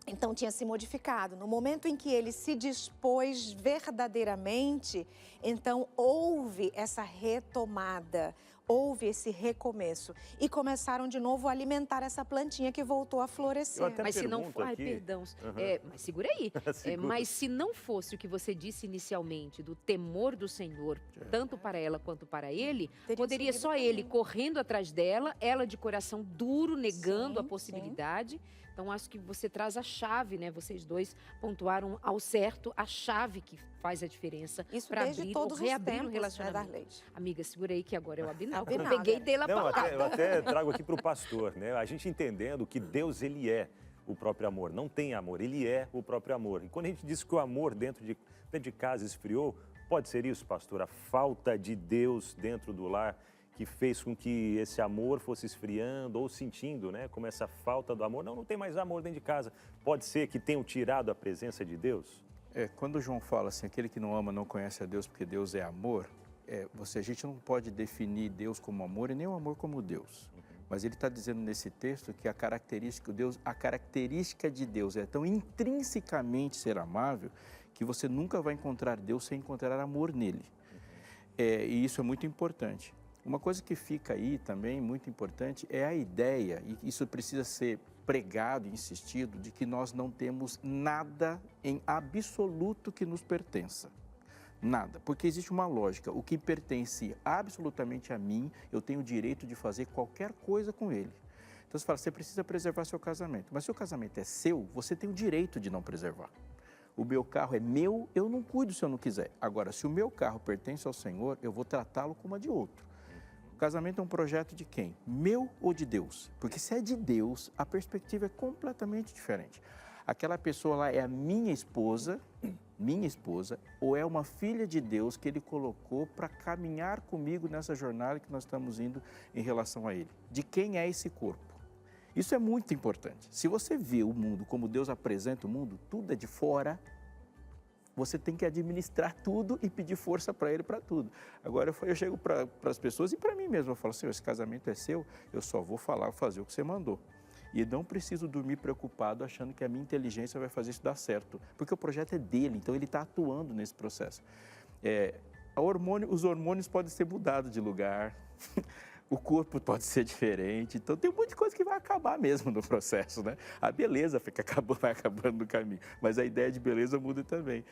Então tinha se modificado. No momento em que ele se dispôs verdadeiramente, então houve essa retomada, houve esse recomeço e começaram de novo a alimentar essa plantinha que voltou a florescer. Eu até Mas se não pergunto for, ai, aqui- perdão, Uhum. mas segura aí. Segura. Mas se não fosse o que você disse inicialmente, do temor do Senhor, tanto para ela quanto para ele, Teria poderia seguido só também. ele correndo atrás dela, ela de coração duro, negando a Sim, possibilidade. Então, acho que você traz a chave, né? Vocês dois pontuaram ao certo a chave que faz a diferença Isso para desde abrir todos ou os reabrir um tempos, né, relacionamento. Darleide? Amiga, segura aí que agora é o Abinal. Eu Abinal, peguei né? dele a Não, palavra. eu até trago aqui para o pastor, né? A gente entendendo que Deus, ele é o próprio amor. Não tem amor, ele é o próprio amor. E quando a gente diz que o amor dentro de casa esfriou, pode ser isso, pastor? A falta de Deus dentro do lar que fez com que esse amor fosse esfriando ou sentindo, né? Como essa falta do amor. Não tem mais amor dentro de casa. Pode ser que tenham tirado a presença de Deus? Quando o João fala assim, aquele que não ama não conhece a Deus porque Deus é amor, a gente não pode definir Deus como amor e nem o amor como Deus. Mas ele está dizendo nesse texto que a característica de Deus é tão intrinsecamente ser amável que você nunca vai encontrar Deus sem encontrar amor nele. E isso é muito importante. Uma coisa que fica aí também muito importante é a ideia, e isso precisa ser pregado e insistido, de que nós não temos nada em absoluto que nos pertença. Nada, porque existe uma lógica. O que pertence absolutamente a mim, eu tenho o direito de fazer qualquer coisa com ele. Então você fala, você precisa preservar seu casamento. Mas se o casamento é seu, você tem o direito de não preservar. O meu carro é meu, eu não cuido se eu não quiser. Agora, se o meu carro pertence ao Senhor, eu vou tratá-lo como a de outro. O casamento é um projeto de quem? Meu ou de Deus? Porque se é de Deus, a perspectiva é completamente diferente. Aquela pessoa lá é a minha esposa, ou é uma filha de Deus que Ele colocou para caminhar comigo nessa jornada que nós estamos indo em relação a Ele. De quem é esse corpo? Isso é muito importante. Se você vê o mundo como Deus apresenta o mundo, tudo é de fora. Você tem que administrar tudo e pedir força para Ele para tudo. Agora eu chego para as pessoas e para mim mesmo, eu falo, Senhor, esse casamento é seu, eu só vou fazer o que você mandou. E não preciso dormir preocupado achando que a minha inteligência vai fazer isso dar certo, porque o projeto é dele, então ele está atuando nesse processo. Os hormônios podem ser mudados de lugar, o corpo pode ser diferente, então tem um monte de coisa que vai acabar mesmo no processo, né? A beleza vai acabando no caminho, mas a ideia de beleza muda também.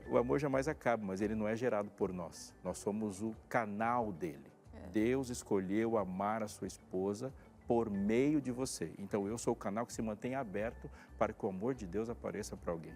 O amor jamais acaba, mas ele não é gerado por nós, nós somos o canal dele. Deus escolheu amar a sua esposa por meio de você. Então, eu sou o canal que se mantém aberto para que o amor de Deus apareça para alguém.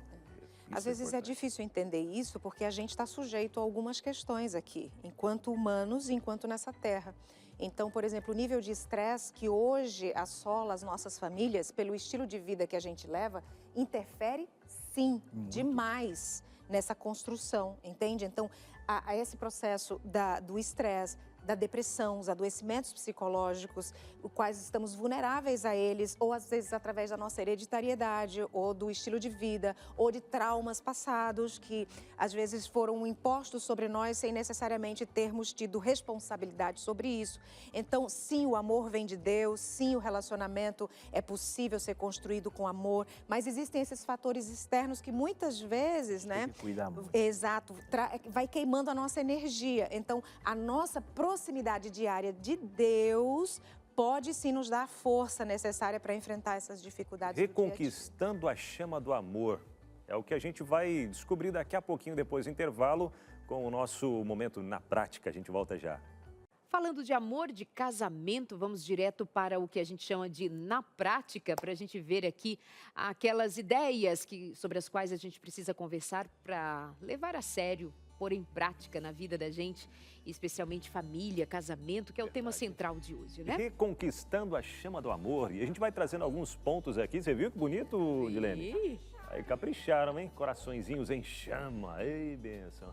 Às vezes é difícil entender isso porque a gente está sujeito a algumas questões aqui, enquanto humanos e enquanto nessa terra. Então, por exemplo, o nível de estresse que hoje assola as nossas famílias, pelo estilo de vida que a gente leva, interfere, sim, demais nessa construção, entende? Então, a esse processo do estresse, da depressão, os adoecimentos psicológicos, os quais estamos vulneráveis a eles, ou às vezes através da nossa hereditariedade, ou do estilo de vida, ou de traumas passados que às vezes foram impostos sobre nós sem necessariamente termos tido responsabilidade sobre isso. Então, sim, o amor vem de Deus, sim, o relacionamento é possível ser construído com amor, mas existem esses fatores externos que muitas vezes, né? Tem que cuidar muito. Exato, vai queimando a nossa energia. Então, a nossa proximidade diária de Deus pode sim nos dar a força necessária para enfrentar essas dificuldades. Reconquistando a chama do amor. É o que a gente vai descobrir daqui a pouquinho, depois do intervalo, com o nosso momento na prática. A gente volta já. Falando de amor, de casamento, vamos direto para o que a gente chama de na prática, para a gente ver aqui aquelas ideias sobre as quais a gente precisa conversar para levar a sério, pôr em prática na vida da gente, especialmente família, casamento, que é o tema central de hoje, né? Reconquistando a chama do amor. E a gente vai trazendo alguns pontos aqui. Você viu que bonito, Dilene? Aí capricharam, hein? Coraçõezinhos em chama. Ei, bênção.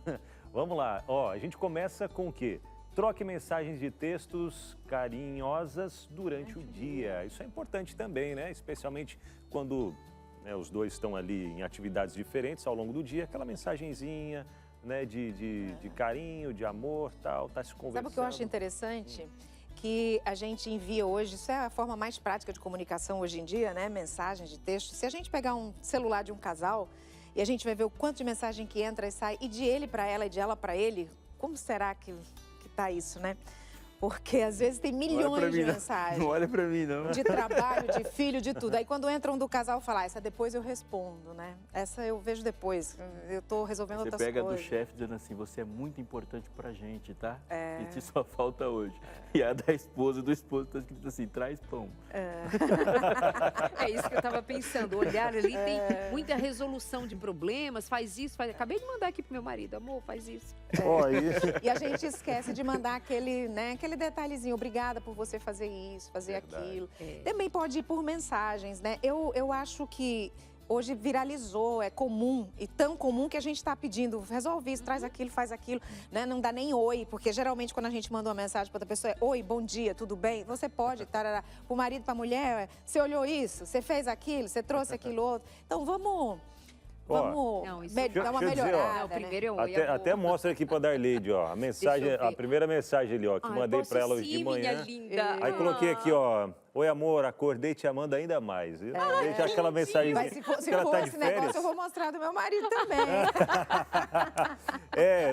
Vamos lá. Ó, a gente começa com o quê? Troque mensagens de textos carinhosas durante o dia. Isso é importante também, né? Especialmente quando os dois estão ali em atividades diferentes ao longo do dia. Aquela mensagenzinha, né, de carinho, de amor, tal, tá se conversando. Sabe o que eu acho interessante? Que a gente envia hoje, isso é a forma mais prática de comunicação hoje em dia, né? Mensagens de texto. Se a gente pegar um celular de um casal e a gente vai ver o quanto de mensagem que entra e sai, e de ele para ela e de ela para ele, como será que tá isso, né? Porque às vezes tem milhões de mensagens. Não olha pra mim, não. De trabalho, de filho, de tudo. Aí quando entram do casal, fala, essa depois eu respondo, né? Essa eu vejo depois. Eu tô resolvendo outras coisas. Você pega do chefe dizendo assim, você é muito importante pra gente, tá? Isso só falta hoje. E a da esposa, do esposo, tá escrito assim, traz pão. É isso que eu tava pensando. Olhar ali, tem muita resolução de problemas, faz isso, faz... Acabei de mandar aqui pro meu marido, amor, faz isso. E a gente esquece de mandar aquele, né, aquele detalhezinho, obrigada por você fazer isso, fazer aquilo. Também pode ir por mensagens, né? Eu acho que hoje viralizou, é comum, e tão comum que a gente está pedindo, resolve isso, traz aquilo, faz aquilo, né? Não dá nem oi, porque geralmente quando a gente manda uma mensagem para outra pessoa é oi, bom dia, tudo bem? Você pode, tarará, para o marido, para a mulher, você olhou isso, você fez aquilo, você trouxe aquilo outro. Então vamos dar uma melhorada. Não, primeiro eu até mostra aqui para Darleide, ó, a mensagem, a primeira mensagem ali, ó, que mandei para ela hoje de manhã. Minha linda. Aí coloquei aqui, ó, oi amor, acordei te amando ainda mais. Deixa aquela mensagem. Mas se for tá esse negócio, eu vou mostrar do meu marido também.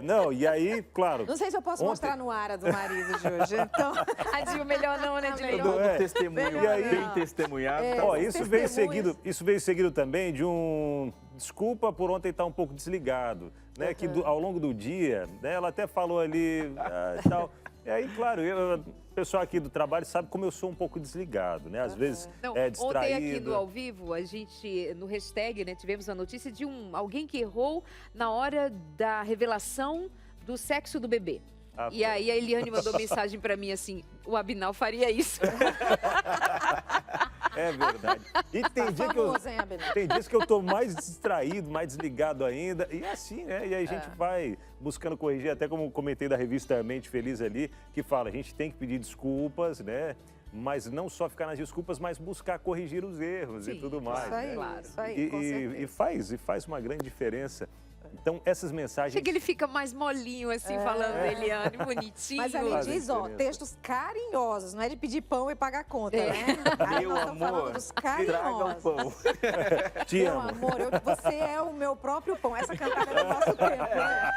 Não, e aí, claro. Não sei se eu posso mostrar no ar a do marido de hoje, então. Adil, melhor não, né, Adil? Testemunho, bem testemunhado. Ó, isso veio seguido também de um... Desculpa por ontem estar um pouco desligado, né? Que ao longo do dia, né, ela até falou ali e tal. E aí, claro, o pessoal aqui do trabalho sabe como eu sou um pouco desligado, né? Às vezes é distraído. Ontem aqui no Ao Vivo, a gente, no hashtag, né, tivemos a notícia de alguém que errou na hora da revelação do sexo do bebê. E aí a Eliane mandou mensagem pra mim assim, o Abinal faria isso. É verdade. E tem dias que eu tô mais distraído, mais desligado ainda. E assim, né? E aí a gente vai buscando corrigir, até como comentei da revista Mente Feliz ali, que fala, a gente tem que pedir desculpas, né? Mas não só ficar nas desculpas, mas buscar corrigir os erros e tudo mais. Isso aí, né? claro. Isso aí, com certeza. E faz uma grande diferença. Então, essas mensagens... Chega, ele fica mais molinho, assim, falando da Eliane, bonitinho. Mas ali diz, ó, textos carinhosos, não é de pedir pão e pagar conta, né? Meu amor, traga o pão. Te amo. Meu amor, você é o meu próprio pão. Essa cantada é do nosso tempo, né?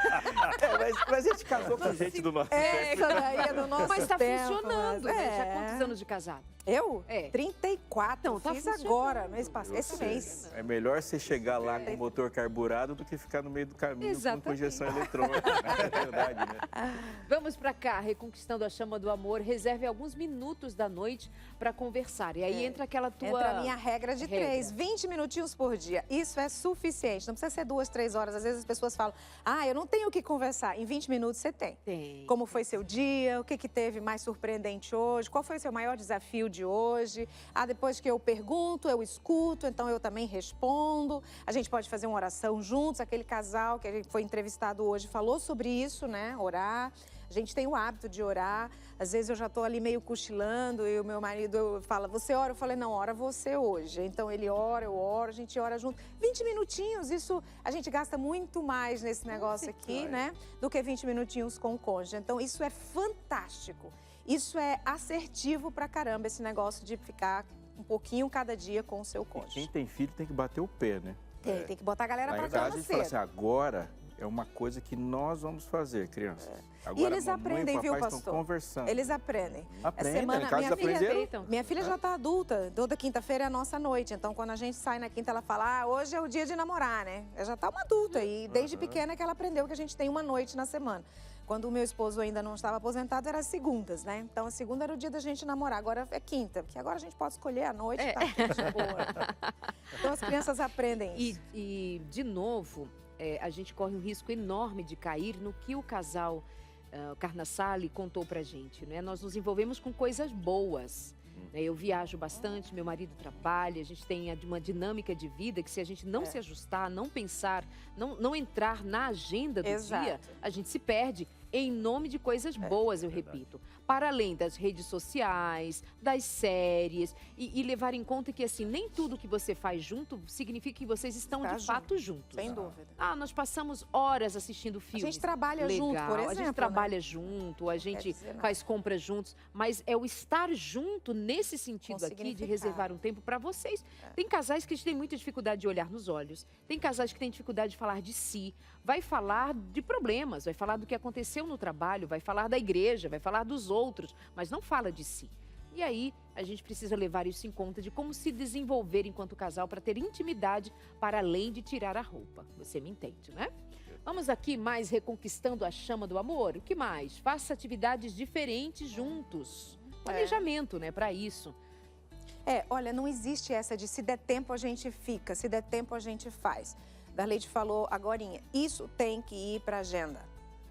Mas a gente casou com gente do nosso tempo. Essa daí é do nosso tempo. Mas tá funcionando, né? Já quantos anos de casado? Eu? 34. Então, tá fiz agora, mês passado, esse mês. É melhor você chegar lá com o motor carburado do que ficar no meio do caminho com injeção eletrônica. É verdade, né? Vamos pra cá, reconquistando a chama do amor. Reserve alguns minutos da noite pra conversar. E aí entra aquela tua... Entra a minha regra de 20 minutinhos por dia. Isso é suficiente. Não precisa ser 2, 3 horas. Às vezes as pessoas falam, eu não tenho o que conversar. Em 20 minutos você tem. Como foi seu dia? O que teve mais surpreendente hoje? Qual foi o seu maior desafio de hoje? Depois que eu pergunto, eu escuto, então eu também respondo. A gente pode fazer uma oração juntos. Aquele casal que foi entrevistado hoje falou sobre isso, né? Orar. A gente tem o hábito de orar. Às vezes eu já estou ali meio cochilando e o meu marido fala, você ora? Eu falei, não, ora você hoje. Então ele ora, eu oro, a gente ora junto. 20 minutinhos, isso a gente gasta muito mais nesse negócio aqui, né? Do que 20 minutinhos com o cônjuge. Então isso é fantástico. Isso é assertivo pra caramba, esse negócio de ficar um pouquinho cada dia com o seu cônjuge. Quem tem filho tem que bater o pé, né? Tem que botar a galera pra cama cedo. A gente fala assim, agora é uma coisa que nós vamos fazer, crianças. Agora, e eles aprendem, viu, pastor? Estão conversando. Eles aprendem. Aprendem, em casa aprenderam. Minha filha já tá adulta. Toda quinta-feira é a nossa noite. Então, quando a gente sai na quinta, ela fala, hoje é o dia de namorar, né? Ela já tá uma adulta. E desde pequena que ela aprendeu que a gente tem uma noite na semana. Quando o meu esposo ainda não estava aposentado, era as segundas, né? Então, a segunda era o dia da gente namorar. Agora é quinta, porque agora a gente pode escolher a noite, tá tudo de boa. Então, as crianças aprendem isso. E de novo, a gente corre um risco enorme de cair no que o casal Carnassali contou pra gente, né? Nós nos envolvemos com coisas boas. Eu viajo bastante, meu marido trabalha, a gente tem uma dinâmica de vida que se a gente não se ajustar, não pensar, não entrar na agenda do dia, a gente se perde em nome de coisas boas, eu repito. Para além das redes sociais, das séries e levar em conta que assim, nem tudo que você faz junto significa que vocês estão de fato juntos. Sem dúvida. Nós passamos horas assistindo filmes. A gente trabalha junto, por exemplo. A gente trabalha junto, a gente faz compras juntos, mas é o estar junto nesse sentido aqui de reservar um tempo para vocês. Tem casais que têm muita dificuldade de olhar nos olhos, tem casais que têm dificuldade de falar de si, vai falar de problemas, vai falar do que aconteceu aconteceu no trabalho, vai falar da igreja, vai falar dos outros, mas não fala de si. E aí, a gente precisa levar isso em conta de como se desenvolver enquanto casal para ter intimidade para além de tirar a roupa. Você me entende, né? Vamos aqui mais reconquistando a chama do amor? O que mais? Faça atividades diferentes juntos. Planejamento, né, para isso. Olha, não existe essa de se der tempo a gente fica, se der tempo a gente faz. Darleide falou agorinha, isso tem que ir para a agenda.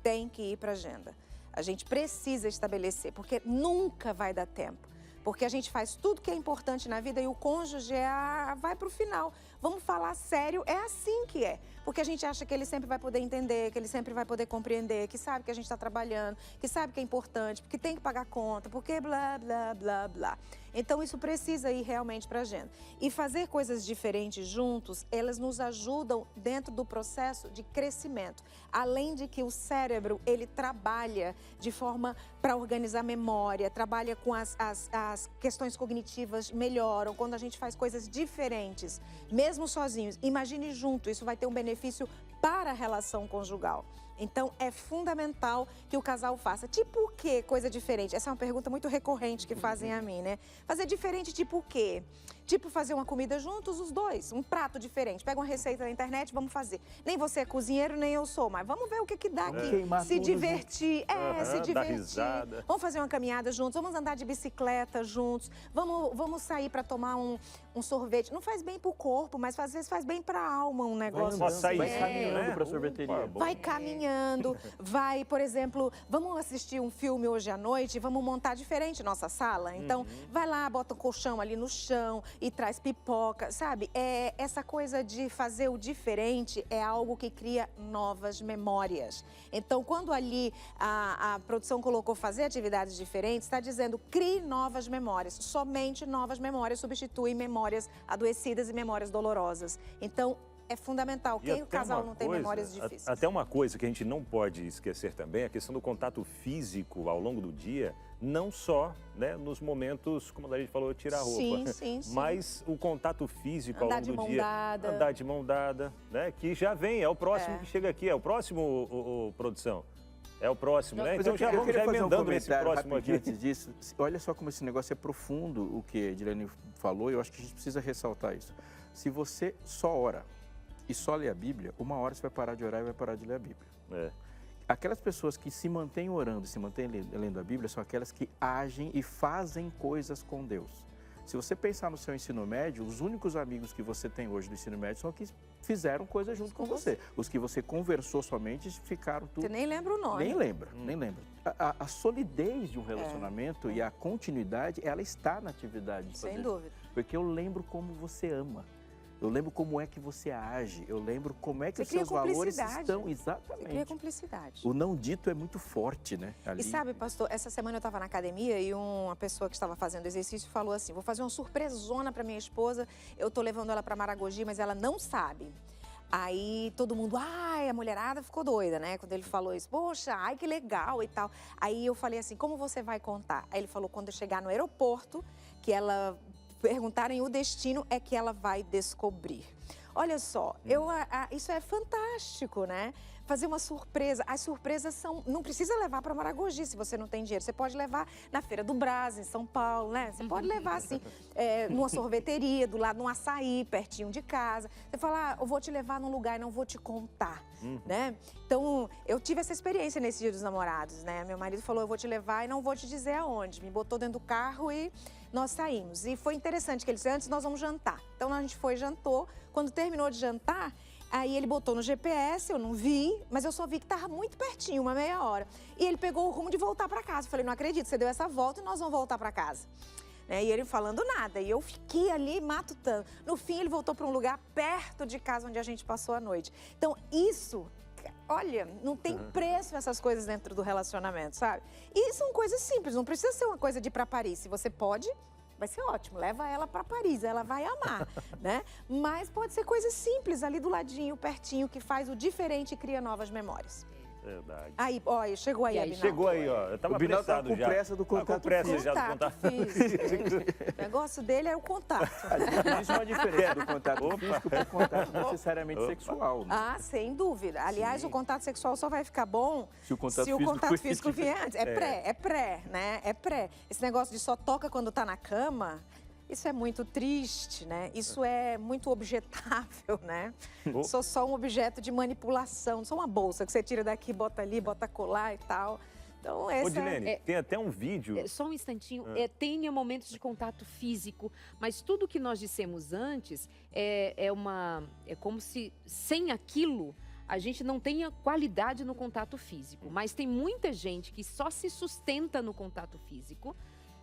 Tem que ir para a agenda. A gente precisa estabelecer, porque nunca vai dar tempo. Porque a gente faz tudo que é importante na vida e o cônjuge vai para o final. Vamos falar sério, é assim que é. Porque a gente acha que ele sempre vai poder entender, que ele sempre vai poder compreender, que sabe que a gente está trabalhando, que sabe que é importante, porque tem que pagar conta, porque blá, blá, blá, blá. Então, isso precisa ir realmente para a agenda. E fazer coisas diferentes juntos, elas nos ajudam dentro do processo de crescimento. Além de que o cérebro, ele trabalha de forma para organizar a memória, trabalha com as questões cognitivas melhoram quando a gente faz coisas diferentes, mesmo sozinhos. Imagine junto, isso vai ter um benefício para a relação conjugal. Então, é fundamental que o casal faça. Tipo o quê? Coisa diferente. Essa é uma pergunta muito recorrente que fazem a mim, né? Fazer diferente tipo o quê? Tipo fazer uma comida juntos, os dois. Um prato diferente. Pega uma receita na internet, vamos fazer. Nem você é cozinheiro, nem eu sou, mas vamos ver o que dá aqui. Se divertir. Se divertir. Vamos fazer uma caminhada juntos, vamos andar de bicicleta juntos. Vamos sair para tomar um sorvete. Não faz bem pro corpo, mas às vezes faz bem pra alma um negócio. Vai caminhando pra sorveteria. Vai caminhando, vai, por exemplo, vamos assistir um filme hoje à noite, vamos montar diferente nossa sala. Então, vai lá, bota um colchão ali no chão e traz pipoca, sabe? Essa coisa de fazer o diferente é algo que cria novas memórias. Então, quando ali a produção colocou fazer atividades diferentes, está dizendo crie novas memórias. Somente novas memórias substituem memórias adoecidas e memórias dolorosas. Então, é fundamental. Quem o casal não tem memórias difíceis? Até uma coisa que a gente não pode esquecer também, é a questão do contato físico ao longo do dia, não só, né, nos momentos, como a gente falou, tirar a roupa, sim. mas o contato físico andar ao longo do dia. Andar de mão dada, né, que já vem, é o próximo que chega aqui, é o próximo, produção. É o próximo, né? Então já vamos emendando esse próximo aqui. Antes disso, olha só como esse negócio é profundo, o que a Edilene falou, e eu acho que a gente precisa ressaltar isso. Se você só ora e só lê a Bíblia, uma hora você vai parar de orar e vai parar de ler a Bíblia. Aquelas pessoas que se mantêm orando e se mantêm lendo a Bíblia são aquelas que agem e fazem coisas com Deus. Se você pensar no seu ensino médio, os únicos amigos que você tem hoje do ensino médio são os que fizeram coisa junto com você. Os que você conversou somente ficaram tudo... Você nem lembra o nome. Nem lembra. A solidez de um relacionamento e a continuidade, ela está na atividade. Sem dúvida. Porque eu lembro como você ama. Eu lembro como é que você age, eu lembro como é que os seus valores estão. Exatamente. Você cria cumplicidade. O não dito é muito forte, né? Ali. E sabe, pastor, essa semana eu estava na academia e uma pessoa que estava fazendo exercício falou assim, vou fazer uma surpresona para minha esposa, eu tô levando ela para Maragogi, mas ela não sabe. Aí todo mundo, a mulherada ficou doida, né? Quando ele falou isso, poxa, ai que legal e tal. Aí eu falei assim, como você vai contar? Aí ele falou, quando eu chegar no aeroporto, que ela... perguntarem o destino é que ela vai descobrir. Olha só, isso é fantástico, né? Fazer uma surpresa. As surpresas são... Não precisa levar para Maragogi se você não tem dinheiro. Você pode levar na Feira do Brás, em São Paulo, né? Você pode levar, assim, numa sorveteria, do lado de um açaí, pertinho de casa. Você fala, eu vou te levar num lugar e não vou te contar, né? Então, eu tive essa experiência nesse Dia dos Namorados, né? Meu marido falou, eu vou te levar e não vou te dizer aonde. Me botou dentro do carro e nós saímos. E foi interessante que ele disse, antes nós vamos jantar. Então, a gente foi e jantou. Quando terminou de jantar, aí ele botou no GPS, eu não vi, mas eu só vi que estava muito pertinho, uma meia hora. E ele pegou o rumo de voltar para casa. Eu falei, não acredito, você deu essa volta e nós vamos voltar para casa. E ele falando nada, e eu fiquei ali matutando. No fim, ele voltou para um lugar perto de casa onde a gente passou a noite. Então, isso... Olha, não tem preço essas coisas dentro do relacionamento, sabe? E são coisas simples, não precisa ser uma coisa de ir para Paris. Se você pode, vai ser ótimo, leva ela para Paris, ela vai amar, né? Mas pode ser coisas simples ali do ladinho, pertinho, que faz o diferente e cria novas memórias. Verdade. Aí, ó, chegou aí, E aí, Abinal. Chegou aí, ó. Eu tava O Binal tá apressado com já. pressa do contato com pressa físico. já do contato físico. O negócio dele é o contato. Existe uma diferença do contato Opa. físico para o contato necessariamente Opa. sexual. Né? Ah, sem dúvida. Aliás, Sim. o contato sexual só vai ficar bom Se o contato se o físico contato for físico vier antes. É pré, né? É pré. Esse negócio de só toca quando tá na cama, isso é muito triste, né? Isso é muito objetável, né? Sou só um objeto de manipulação, sou uma bolsa que você tira daqui, bota ali, bota colar e tal. Então, Ô, essa Dilene, tem até um vídeo. Só um instantinho, tenha momentos de contato físico, mas tudo que nós dissemos antes é como se sem aquilo a gente não tenha qualidade no contato físico. Mas tem muita gente que só se sustenta no contato físico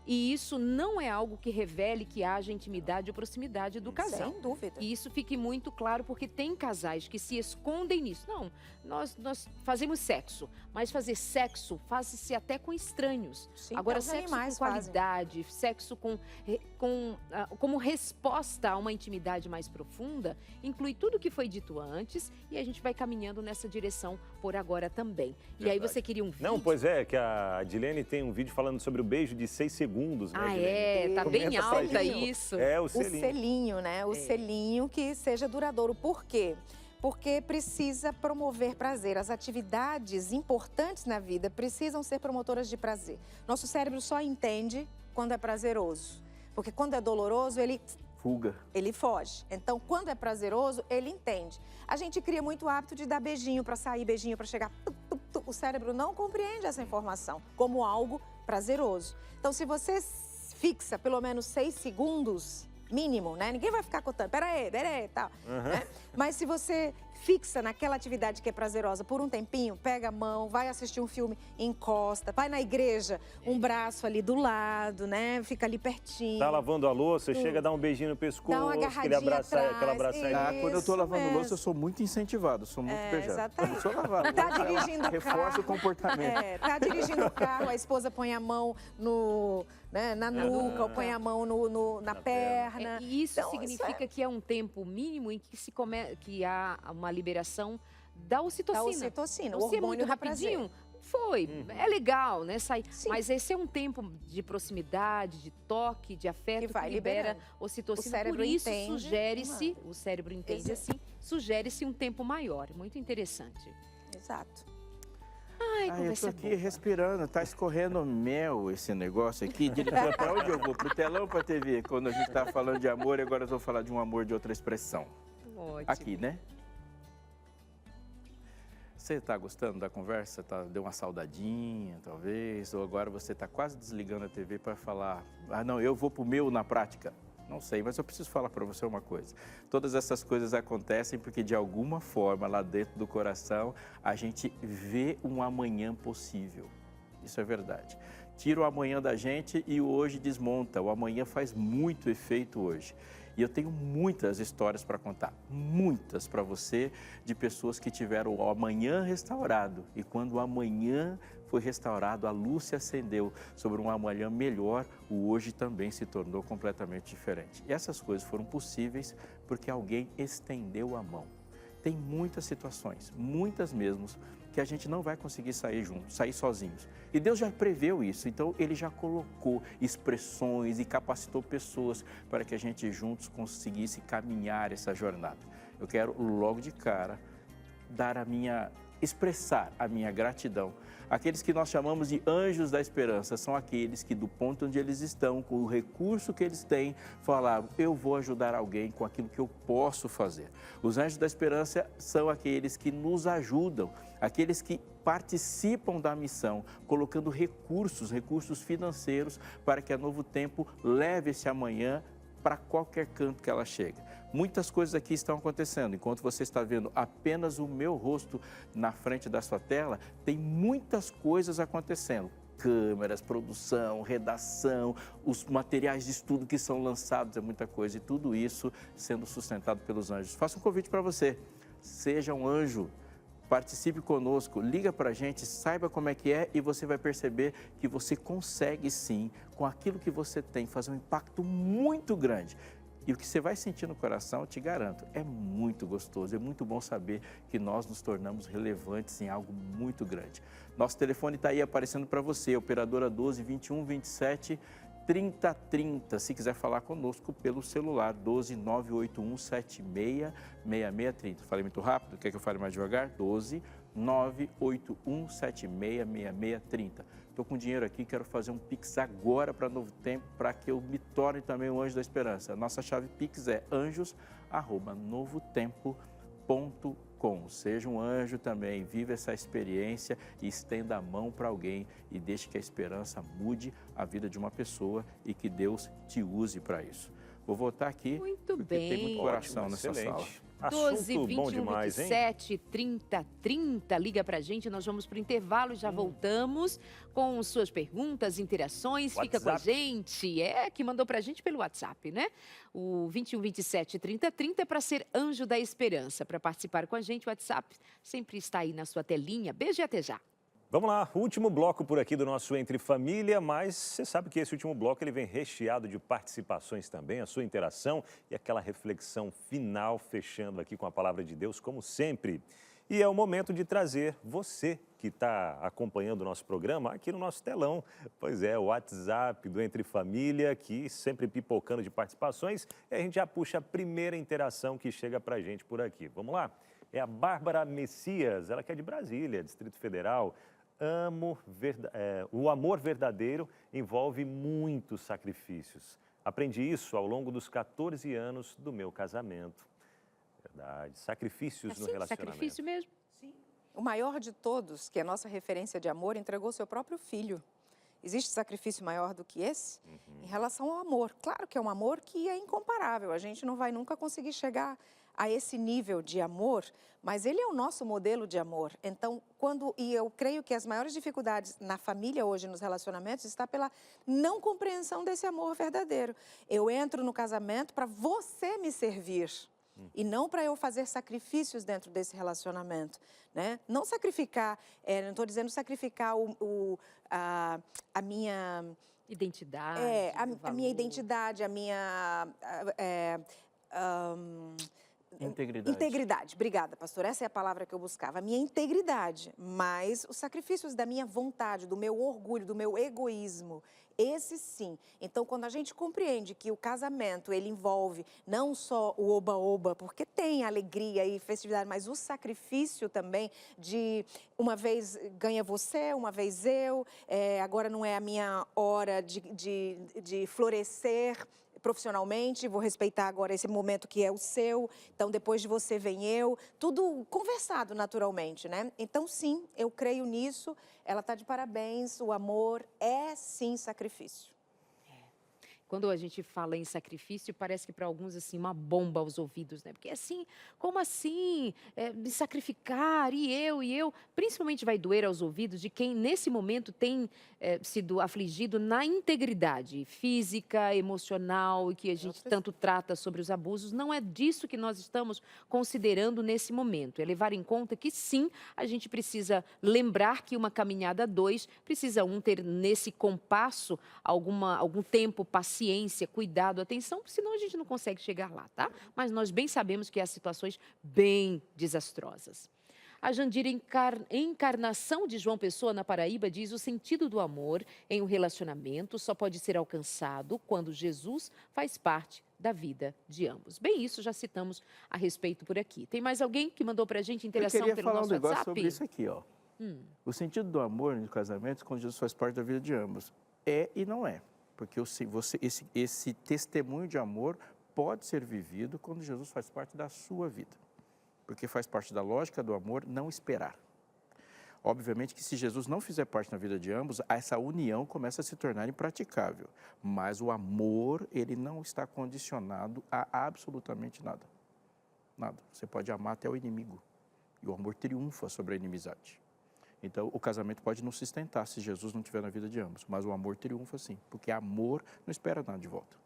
e isso não é algo que revele que haja intimidade ou proximidade do casal. sem dúvida. E isso fique muito claro, porque tem casais que se escondem nisso. Não, nós fazemos sexo, mas fazer sexo faz-se até com estranhos. Sim, Agora, até os sexo com animais fazem. qualidade, sexo como resposta a uma intimidade mais profunda, inclui tudo o que foi dito antes e a gente vai caminhando nessa direção por agora também. E aí Verdade. você queria um vídeo? Não, pois é, que a Dilene tem um vídeo falando sobre o beijo de 6 segundos, né, Ah, Dilene? tá bem Comenta pra alta gente. isso. É, o O selinho. selinho, né? O selinho que seja duradouro. Por quê? Porque precisa promover prazer. As atividades importantes na vida precisam ser promotoras de prazer. Nosso cérebro só entende quando é prazeroso. Porque quando é doloroso, Fuga. ele foge. Então, quando é prazeroso, ele entende. A gente cria muito hábito de dar beijinho para sair, beijinho para chegar. O cérebro não compreende essa informação como algo prazeroso. Então, se você fixa pelo menos 6 segundos, mínimo, né? Ninguém vai ficar contando, peraí, tal. Né? Mas se você fixa naquela atividade que é prazerosa por um tempinho, pega a mão, vai assistir um filme, encosta, vai na igreja, um braço ali do lado, né? Fica ali pertinho. Tá lavando a louça, chega a dar um beijinho no pescoço, Dá uma agarradinha aquela atrás, abraçadinha. Quando eu tô lavando mesmo. louça, eu sou muito incentivado, sou muito beijado. exatamente. Eu sou lavado. Tá dirigindo o Reforça carro. o comportamento. Tá dirigindo o carro, a esposa põe a mão na nuca, ou põe a mão na perna. E isso Então, significa que é um tempo mínimo em que há uma liberação da ocitocina. Da ocitocina, o Não ser hormônio muito do prazer. rapidinho. Foi, é legal, né? Sair. Sim. Mas esse é um tempo de proximidade, de toque, de afeto Que vai libera liberando. ocitocina. O cérebro Por isso entende, sugere-se, o cérebro entende Exato. assim, sugere-se um tempo maior. Muito interessante. Exato. Ai, Eu conversa tô aqui boa. respirando, tá escorrendo mel esse negócio aqui. Para onde eu vou? Pro telão ou pra TV? Quando a gente tá falando de amor, e agora eu vou falar de um amor de outra expressão. Ótimo. Aqui, né? Você está gostando da conversa? Deu uma saudadinha, talvez? Ou agora você está quase desligando a TV para falar, não, eu vou pro meu na prática? Não sei, mas eu preciso falar para você uma coisa. Todas essas coisas acontecem porque, de alguma forma, lá dentro do coração, a gente vê um amanhã possível. Isso é verdade. Tira o amanhã da gente e o hoje desmonta. O amanhã faz muito efeito hoje. E eu tenho muitas histórias para contar, muitas para você, de pessoas que tiveram o amanhã restaurado. E quando o amanhã foi restaurado, a luz se acendeu sobre um amanhã melhor, o hoje também se tornou completamente diferente. E essas coisas foram possíveis porque alguém estendeu a mão. Tem muitas situações, muitas mesmo, que a gente não vai conseguir sair juntos, sair sozinhos. E Deus já preveu isso, então Ele já colocou expressões e capacitou pessoas para que a gente juntos conseguisse caminhar essa jornada. Eu quero logo de cara expressar a minha gratidão. Aqueles que nós chamamos de anjos da esperança são aqueles que, do ponto onde eles estão, com o recurso que eles têm, falaram, eu vou ajudar alguém com aquilo que eu posso fazer. Os anjos da esperança são aqueles que nos ajudam, aqueles que participam da missão, colocando recursos financeiros para que a Novo Tempo leve esse amanhã para qualquer canto que ela chega. Muitas coisas aqui estão acontecendo. Enquanto você está vendo apenas o meu rosto na frente da sua tela, tem muitas coisas acontecendo. Câmeras, produção, redação, os materiais de estudo que são lançados, é muita coisa. E tudo isso sendo sustentado pelos anjos. Faço um convite para você. Seja um anjo. Participe conosco, liga para a gente, saiba como é que é e você vai perceber que você consegue sim, com aquilo que você tem, fazer um impacto muito grande. E o que você vai sentir no coração, eu te garanto, é muito gostoso, é muito bom saber que nós nos tornamos relevantes em algo muito grande. Nosso telefone está aí aparecendo para você, operadora 12 21 27 30 30. Se quiser falar conosco pelo celular, 12 981 76 6630. Falei muito rápido? Quer que eu fale mais devagar? 12 981 76 6630. Estou com dinheiro aqui, quero fazer um Pix agora para Novo Tempo, para que eu me torne também um anjo da esperança. Nossa chave Pix é anjos@novotempo.com. Seja um anjo também, viva essa experiência e estenda a mão para alguém e deixe que a esperança mude a vida de uma pessoa e que Deus te use para isso. Vou voltar aqui, Muito porque bem. tem muito coração Ótimo, nessa excelente. sala. 12, Assunto 21, bom demais, 27, 30, 30. Liga pra gente, nós vamos pro intervalo e já voltamos com suas perguntas, interações. Fica com a WhatsApp. gente. Que mandou pra gente pelo WhatsApp, né? O 21, 27, 30, 30 para ser anjo da esperança. Para participar com a gente, o WhatsApp sempre está aí na sua telinha. Beijo e até já. Vamos lá, último bloco por aqui do nosso Entre Família, mas você sabe que esse último bloco ele vem recheado de participações também, a sua interação e aquela reflexão final, fechando aqui com a palavra de Deus, como sempre. E é o momento de trazer você que está acompanhando o nosso programa aqui no nosso telão. Pois é, o WhatsApp do Entre Família, que sempre pipocando de participações, e a gente já puxa a primeira interação que chega para a gente por aqui. Vamos lá? É a Bárbara Messias, ela que é de Brasília, Distrito Federal. O amor verdadeiro envolve muitos sacrifícios. Aprendi isso ao longo dos 14 anos do meu casamento. Verdade, sacrifícios no relacionamento. Sacrifício mesmo? O maior de todos, que é a nossa referência de amor, entregou seu próprio filho. Existe sacrifício maior do que esse? Em relação ao amor. Claro que é um amor que é incomparável. A gente não vai nunca conseguir chegar a esse nível de amor, mas ele é o nosso modelo de amor. Então, e eu creio que as maiores dificuldades na família hoje, nos relacionamentos, está pela não compreensão desse amor verdadeiro. Eu entro no casamento para você me servir. E não para eu fazer sacrifícios dentro desse relacionamento, né? Não sacrificar, não estou dizendo sacrificar a minha... Identidade. A minha identidade, a minha... Integridade. Integridade, obrigada, pastor. Essa é a palavra que eu buscava. A minha integridade, mas os sacrifícios da minha vontade, do meu orgulho, do meu egoísmo, esse sim. Então, quando a gente compreende que o casamento, ele envolve não só o oba-oba, porque tem alegria e festividade, mas o sacrifício também de uma vez ganha você, uma vez eu, agora não é a minha hora de florescer profissionalmente, vou respeitar agora esse momento que é o seu, então depois de você vem eu, tudo conversado naturalmente, né? Então sim, eu creio nisso, ela está de parabéns, o amor é sim sacrifício. Quando a gente fala em sacrifício, parece que para alguns, assim, uma bomba aos ouvidos, né? Porque assim, como assim? Me sacrificar, e eu? Principalmente vai doer aos ouvidos de quem, nesse momento, tem sido afligido na integridade física, emocional, e que a gente tanto trata sobre os abusos. Não é disso que nós estamos considerando nesse momento. É levar em conta que, sim, a gente precisa lembrar que uma caminhada a dois precisa ter nesse compasso algum tempo paciência, cuidado, atenção, senão a gente não consegue chegar lá, tá? Mas nós bem sabemos que há situações bem desastrosas. A Jandira Encarnação de João Pessoa, na Paraíba, diz: o sentido do amor em um relacionamento só pode ser alcançado quando Jesus faz parte da vida de ambos. Bem, isso já citamos a respeito por aqui. Tem mais alguém que mandou pra gente interação pelo nosso WhatsApp? Eu queria falar um negócio sobre isso aqui, ó. O sentido do amor no casamento, quando Jesus faz parte da vida de ambos, é e não é. Porque esse testemunho de amor pode ser vivido quando Jesus faz parte da sua vida. Porque faz parte da lógica do amor não esperar. Obviamente que se Jesus não fizer parte na vida de ambos, essa união começa a se tornar impraticável. Mas o amor, ele não está condicionado a absolutamente nada. Nada. Você pode amar até o inimigo. E o amor triunfa sobre a inimizade. Então, o casamento pode não se sustentar se Jesus não estiver na vida de ambos, mas o amor triunfa sim, porque amor não espera nada de volta.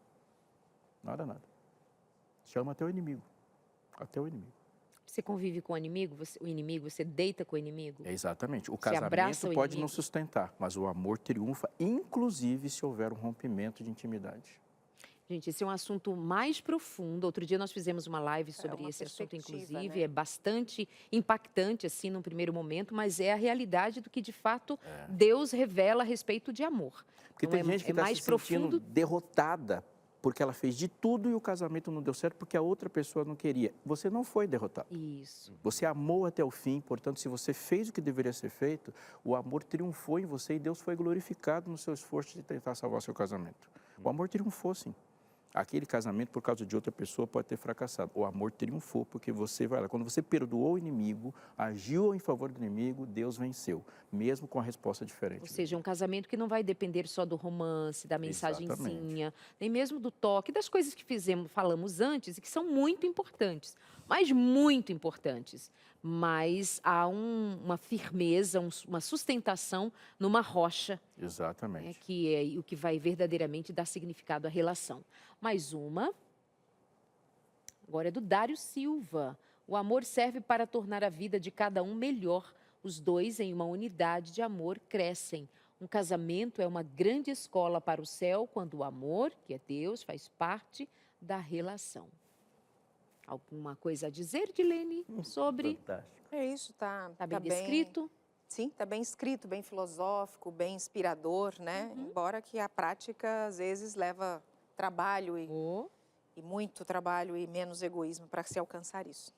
Nada, nada. Chama até o inimigo. Até o inimigo. Você convive com o inimigo, você deita com o inimigo? Exatamente. O Você abraça casamento o pode inimigo? não sustentar, mas o amor triunfa, inclusive se houver um rompimento de intimidade. Gente, esse é um assunto mais profundo. Outro dia nós fizemos uma live sobre uma esse assunto, perspectiva, inclusive. né? É bastante impactante, assim, num primeiro momento, mas é a realidade do que, de fato, Deus revela a respeito de amor. Porque Então, tem gente que é está mais se sentindo profundo. derrotada porque ela fez de tudo e o casamento não deu certo porque a outra pessoa não queria. Você não foi derrotado. Isso. Você amou até o fim, portanto, se você fez o que deveria ser feito, o amor triunfou em você e Deus foi glorificado no seu esforço de tentar salvar seu casamento. O amor triunfou, sim. Aquele casamento, por causa de outra pessoa, pode ter fracassado. O amor triunfou, porque você vai lá. Quando você perdoou o inimigo, agiu em favor do inimigo, Deus venceu, mesmo com a resposta diferente. Ou seja, é um casamento que não vai depender só do romance, da mensagenzinha, Exatamente. nem mesmo do toque, das coisas que falamos antes e que são muito importantes, mas muito importantes. Mas há uma firmeza, uma sustentação numa rocha, Exatamente. que é o que vai verdadeiramente dar significado à relação. Mais uma, agora é do Dário Silva. O amor serve para tornar a vida de cada um melhor. Os dois, em uma unidade de amor, crescem. Um casamento é uma grande escola para o céu quando o amor, que é Deus, faz parte da relação. Alguma coisa a dizer, Dilene, sobre? Fantástico. É isso, tá Está bem descrito? Sim, está bem escrito, bem filosófico, bem inspirador, né? Embora que a prática, às vezes, leva trabalho e muito trabalho e menos egoísmo para se alcançar isso.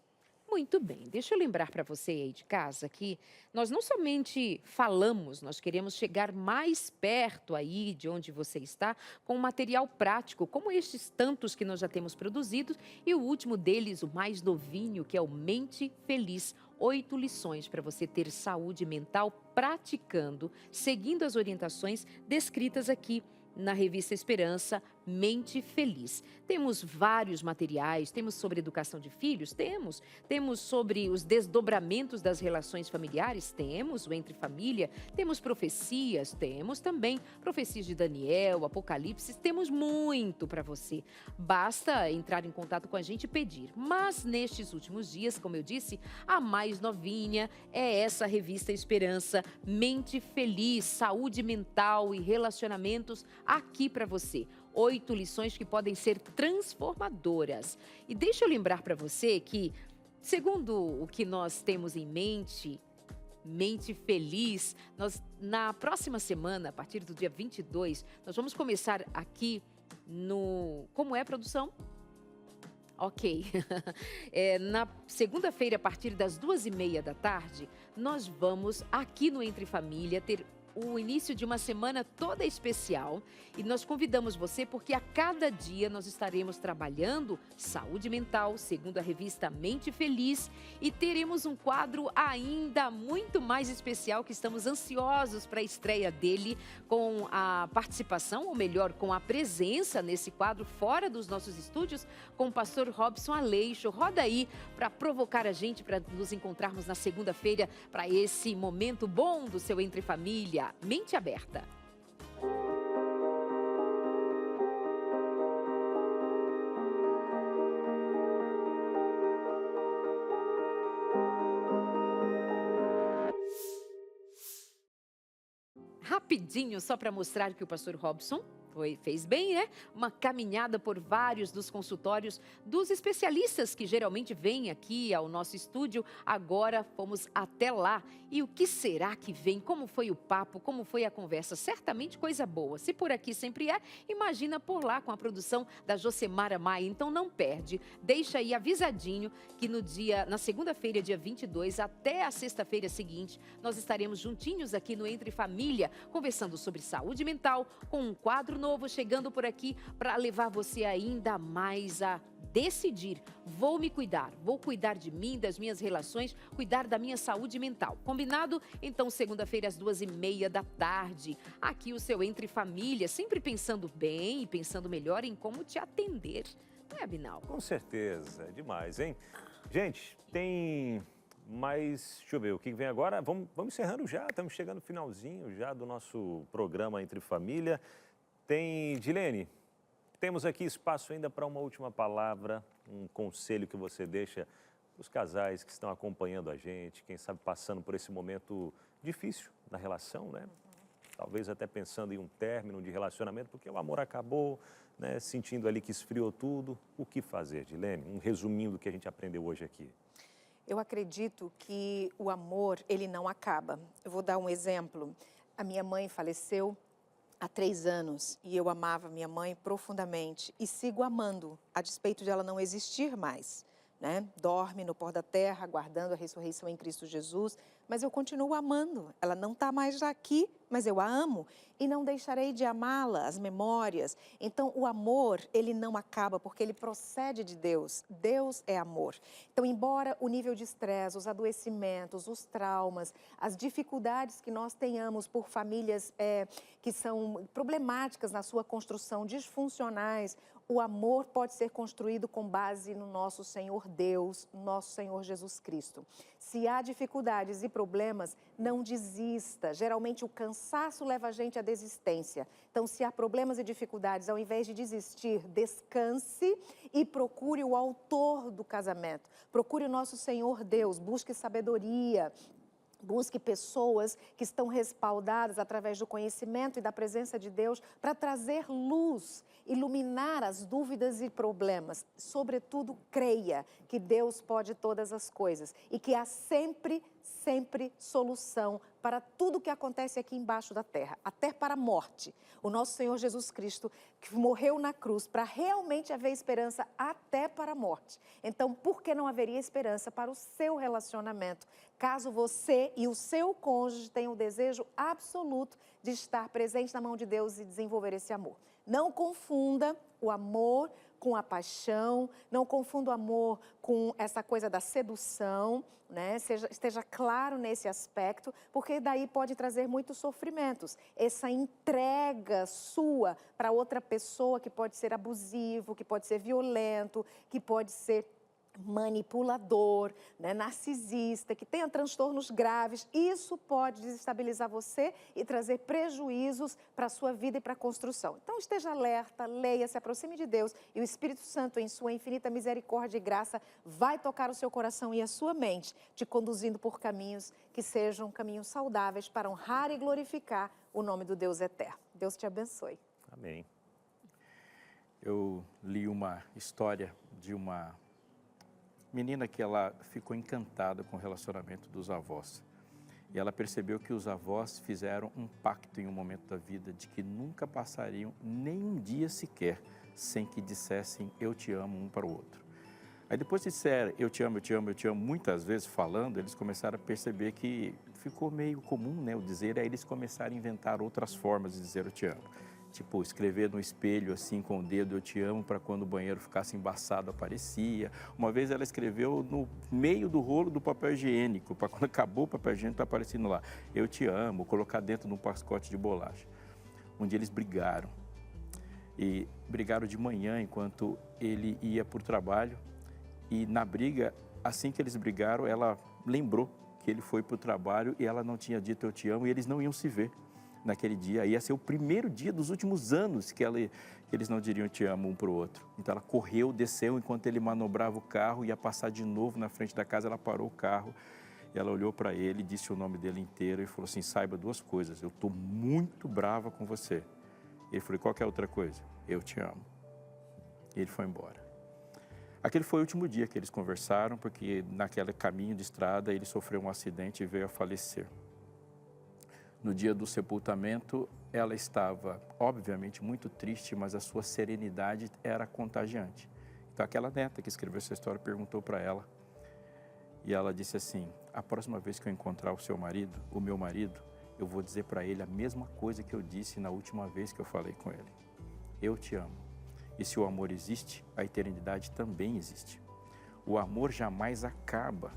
Muito bem, deixa eu lembrar para você aí de casa que nós não somente falamos, nós queremos chegar mais perto aí de onde você está com um material prático, como estes tantos que nós já temos produzidos e o último deles, o mais novinho, que é o Mente Feliz. 8 lições para você ter saúde mental praticando, seguindo as orientações descritas aqui na revista Esperança, Mente Feliz. Temos vários materiais, temos sobre educação de filhos, temos sobre os desdobramentos das relações familiares, temos o Entre Família, temos profecias, temos também profecias de Daniel, Apocalipse, temos muito para você. Basta entrar em contato com a gente e pedir. Mas nestes últimos dias, como eu disse, a mais novinha é essa revista Esperança, Mente Feliz, saúde mental e relacionamentos aqui para você. 8 lições que podem ser transformadoras. E deixa eu lembrar para você que, segundo o que nós temos em mente, Mente Feliz, na próxima semana, a partir do dia 22, nós vamos começar aqui no... Como é, produção? Ok. Na segunda-feira, a partir das 2h30 da tarde, nós vamos aqui no Entre Família ter o início de uma semana toda especial e nós convidamos você porque a cada dia nós estaremos trabalhando saúde mental, segundo a revista Mente Feliz, e teremos um quadro ainda muito mais especial que estamos ansiosos para a estreia dele, com a participação, ou melhor, com a presença nesse quadro fora dos nossos estúdios, com o pastor Robson Aleixo. Roda aí para provocar a gente, para nos encontrarmos na segunda-feira para esse momento bom do seu Entre Família. Mente aberta. Rapidinho, só para mostrar que o pastor Robson fez bem, né? Uma caminhada por vários dos consultórios dos especialistas que geralmente vêm aqui ao nosso estúdio. Agora fomos até lá. E o que será que vem? Como foi o papo? Como foi a conversa? Certamente coisa boa. Se por aqui sempre é, imagina por lá com a produção da Josemara Maia. Então não perde. Deixa aí avisadinho que na segunda-feira, dia 22, até a sexta-feira seguinte, nós estaremos juntinhos aqui no Entre Família, conversando sobre saúde mental, com um quadro novo chegando por aqui para levar você ainda mais a decidir. Vou me cuidar, vou cuidar de mim, das minhas relações, cuidar da minha saúde mental. Combinado? Então, segunda-feira, às 2h30 da tarde, aqui o seu Entre Família, sempre pensando bem e pensando melhor em como te atender. Não é, Abinal? Com certeza, é demais, hein? Gente, tem mais... Deixa eu ver, o que vem agora? Vamos encerrando já, estamos chegando no finalzinho já do nosso programa Entre Família. Dilene, temos aqui espaço ainda para uma última palavra, um conselho que você deixa para os casais que estão acompanhando a gente, quem sabe passando por esse momento difícil na relação, né? Talvez até pensando em um término de relacionamento, porque o amor acabou, né, sentindo ali que esfriou tudo, o que fazer, Edilene? Um resuminho do que a gente aprendeu hoje aqui. Eu acredito que o amor, ele não acaba. Eu vou dar um exemplo. A minha mãe faleceu há 3 anos e eu amava minha mãe profundamente e sigo amando, a despeito de ela não existir mais, né? Dorme no pó da terra, aguardando a ressurreição em Cristo Jesus, mas eu continuo amando. Ela não está mais aqui, mas eu a amo e não deixarei de amá-la, as memórias. Então, o amor, ele não acaba porque ele procede de Deus. Deus é amor. Então, embora o nível de estresse, os adoecimentos, os traumas, as dificuldades que nós tenhamos por famílias que são problemáticas na sua construção, disfuncionais, o amor pode ser construído com base no nosso Senhor Deus, nosso Senhor Jesus Cristo. Se há dificuldades e problemas, não desista. Geralmente o cansaço leva a gente à desistência. Então, se há problemas e dificuldades, ao invés de desistir, descanse e procure o autor do casamento. Procure o nosso Senhor Deus, busque sabedoria. Busque pessoas que estão respaldadas através do conhecimento e da presença de Deus para trazer luz, iluminar as dúvidas e problemas. Sobretudo, creia que Deus pode todas as coisas e que há sempre solução para tudo que acontece aqui embaixo da terra, até para a morte. O nosso Senhor Jesus Cristo, que morreu na cruz para realmente haver esperança até para a morte. Então, por que não haveria esperança para o seu relacionamento, caso você e o seu cônjuge tenham o desejo absoluto de estar presente na mão de Deus e desenvolver esse amor? Não confunda o amor com a paixão, não confunda o amor com essa coisa da sedução, né? Esteja claro nesse aspecto, porque daí pode trazer muitos sofrimentos. Essa entrega sua para outra pessoa que pode ser abusivo, que pode ser violento, que pode ser manipulador, né, narcisista, que tenha transtornos graves, isso pode desestabilizar você e trazer prejuízos para a sua vida e para a construção. Então esteja alerta, leia, se aproxime de Deus e o Espírito Santo, em sua infinita misericórdia e graça, vai tocar o seu coração e a sua mente, te conduzindo por caminhos que sejam caminhos saudáveis para honrar e glorificar o nome do Deus eterno. Deus te abençoe. Amém. Eu li uma história de uma menina que ela ficou encantada com o relacionamento dos avós. E ela percebeu que os avós fizeram um pacto em um momento da vida de que nunca passariam nem um dia sequer sem que dissessem eu te amo um para o outro. Aí depois de disser eu te amo, eu te amo, eu te amo, muitas vezes falando, eles começaram a perceber que ficou meio comum, né, o dizer, aí eles começaram a inventar outras formas de dizer eu te amo. Tipo, escrever no espelho, assim, com o dedo, eu te amo, para quando o banheiro ficasse embaçado, aparecia. Uma vez ela escreveu no meio do rolo do papel higiênico, para quando acabou o papel higiênico, tá aparecendo lá, eu te amo, colocar dentro de um pacote de bolacha. Um dia eles brigaram. E brigaram de manhã, enquanto ele ia para o trabalho. E na briga, assim que eles brigaram, ela lembrou que ele foi para o trabalho e ela não tinha dito eu te amo e eles não iam se ver naquele dia. Ia ser o primeiro dia dos últimos anos que eles não diriam te amo um para o outro. Então ela correu, desceu, enquanto ele manobrava o carro, ia passar de novo na frente da casa, ela parou o carro, e ela olhou para ele, disse o nome dele inteiro e falou assim, saiba 2 coisas, eu estou muito brava com você. Ele falou, qual que é a outra coisa? Eu te amo. E ele foi embora. Aquele foi o último dia que eles conversaram, porque naquele caminho de estrada ele sofreu um acidente e veio a falecer. No dia do sepultamento, ela estava, obviamente, muito triste, mas a sua serenidade era contagiante. Então, aquela neta que escreveu essa história perguntou para ela, e ela disse assim, a próxima vez que eu encontrar o seu marido, o meu marido, eu vou dizer para ele a mesma coisa que eu disse na última vez que eu falei com ele. Eu te amo. E se o amor existe, a eternidade também existe. O amor jamais acaba.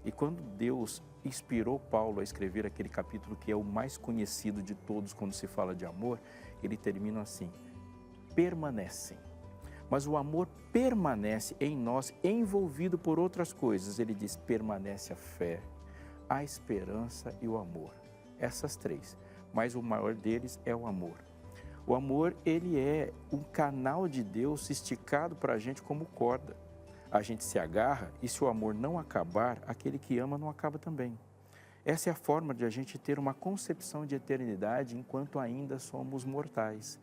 E quando Deus inspirou Paulo a escrever aquele capítulo que é o mais conhecido de todos quando se fala de amor, ele termina assim, permanecem. Mas o amor permanece em nós, envolvido por outras coisas. Ele diz, permanece a fé, a esperança e o amor. Essas 3, mas o maior deles é o amor. O amor, ele é um canal de Deus esticado para a gente como corda. A gente se agarra e se o amor não acabar, aquele que ama não acaba também. Essa é a forma de a gente ter uma concepção de eternidade enquanto ainda somos mortais.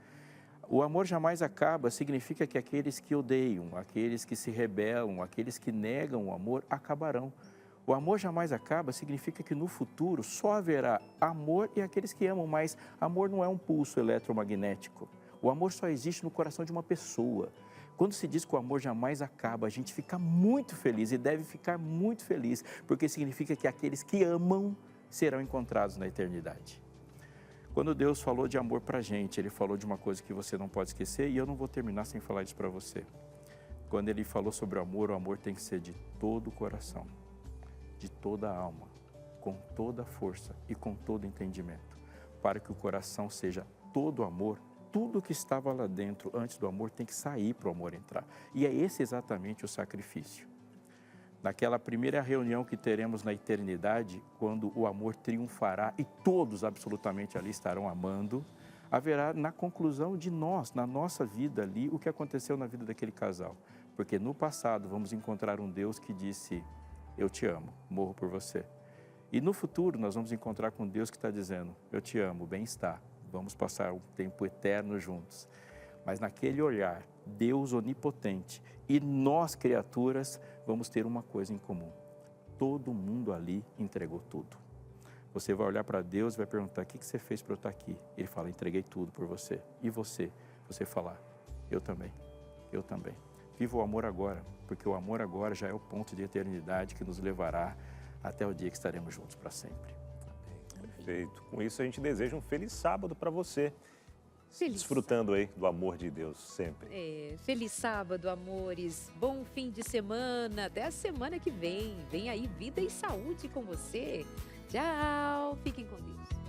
O amor jamais acaba significa que aqueles que odeiam, aqueles que se rebelam, aqueles que negam o amor, acabarão. O amor jamais acaba significa que no futuro só haverá amor e aqueles que amam, mas amor não é um pulso eletromagnético. O amor só existe no coração de uma pessoa. Quando se diz que o amor jamais acaba, a gente fica muito feliz e deve ficar muito feliz, porque significa que aqueles que amam serão encontrados na eternidade. Quando Deus falou de amor para a gente, Ele falou de uma coisa que você não pode esquecer e eu não vou terminar sem falar isso para você. Quando Ele falou sobre o amor tem que ser de todo o coração, de toda a alma, com toda a força e com todo entendimento, para que o coração seja todo amor. Tudo que estava lá dentro antes do amor tem que sair para o amor entrar. E é esse exatamente o sacrifício. Naquela primeira reunião que teremos na eternidade, quando o amor triunfará e todos absolutamente ali estarão amando, haverá na conclusão de nós, na nossa vida ali, o que aconteceu na vida daquele casal. Porque no passado vamos encontrar um Deus que disse, eu te amo, morro por você. E no futuro nós vamos encontrar com Deus que está dizendo, eu te amo, bem está, vamos passar um tempo eterno juntos. Mas naquele olhar, Deus onipotente e nós, criaturas, vamos ter uma coisa em comum. Todo mundo ali entregou tudo. Você vai olhar para Deus e vai perguntar, o que você fez para eu estar aqui? Ele fala, entreguei tudo por você. E você? Você falar, eu também, eu também. Viva o amor agora, porque o amor agora já é o ponto de eternidade que nos levará até o dia que estaremos juntos para sempre. Perfeito. Com isso, a gente deseja um feliz sábado para você. Feliz. Desfrutando aí do amor de Deus sempre. Feliz sábado, amores. Bom fim de semana. Até a semana que vem. Vem aí vida e saúde com você. Tchau. Fiquem com Deus.